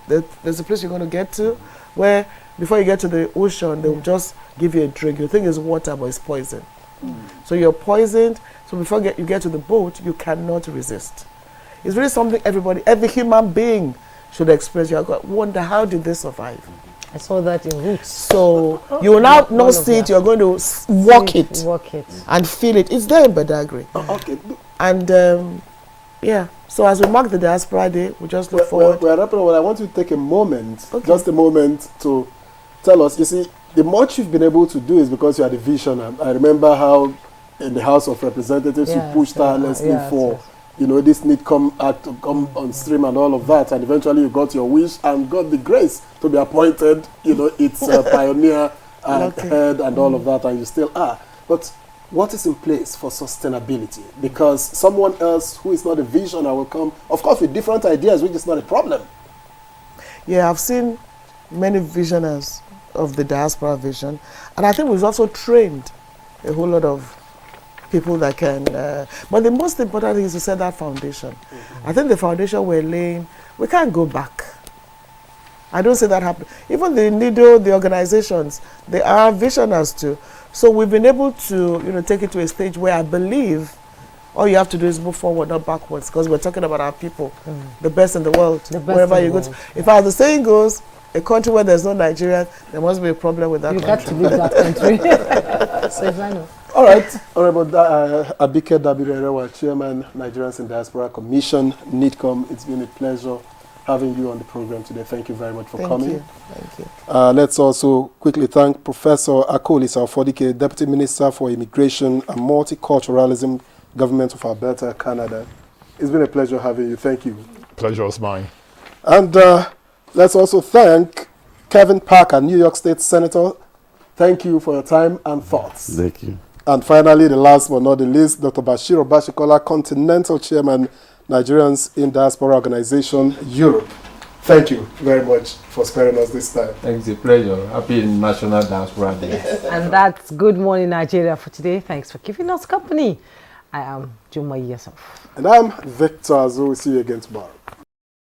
place you're going to get to where before you get to the ocean, they'll just give you a drink. You think it's water, but it's poison. So you're poisoned. So before you get to the boat, you cannot resist. It's really something every human being should experience. You wonder, how did they survive? I saw that in Roots. So you will now not see it, you're going to walk it and feel it. It's there in Badagry. Okay. And yeah, so as we mark the Diaspora Day, we just look forward. We're wrapping up. I want you to take a moment, just a moment, to tell us. You see, the much you've been able to do is because you are the visionary. I remember how in the House of Representatives you pushed tirelessly for this need come on stream and all of that, and eventually you got your wish and got the grace to be appointed, its pioneer head and all of that, and you still are. But what is in place for sustainability? Because someone else who is not a visionary will come, of course, with different ideas, which is not a problem. Yeah, I've seen many visionaries of the diaspora vision, and I think we've also trained a whole lot of people that can, but the most important thing is to set that foundation. I think the foundation we're laying, we can't go back. I don't see that happen. Even the NIDO, the organizations, they are visionaries too. So we've been able to, take it to a stage where I believe all you have to do is move forward, not backwards, because we're talking about our people, the best in the world, wherever you go to. If as the saying goes, a country where there's no Nigerian, there must be a problem with that country. You got to leave that country. So all right, Honorable Abike Dabire-Erewa, Chairman, Nigerians in Diaspora Commission, NIDCOM. It's been a pleasure having you on the program today. Thank you very much for coming. Thank you. Let's also quickly thank Professor Akoli Saufodike, Deputy Minister for Immigration and Multiculturalism, Government of Alberta, Canada. It's been a pleasure having you. Thank you. Pleasure was mine. And let's also thank Kevin Parker, New York State Senator. Thank you for your time and thoughts. Thank you. And finally, the last but not the least, Dr. Bashir Obashikola, Continental Chairman, Nigerians in Diaspora Organization, Europe. Thank you very much for sparing us this time. Thanks, it's a pleasure. Happy National Diaspora Day. And that's Good Morning Nigeria for today. Thanks for keeping us company. I am Juma Yesuf. And I'm Victor Azu. We'll see you again tomorrow.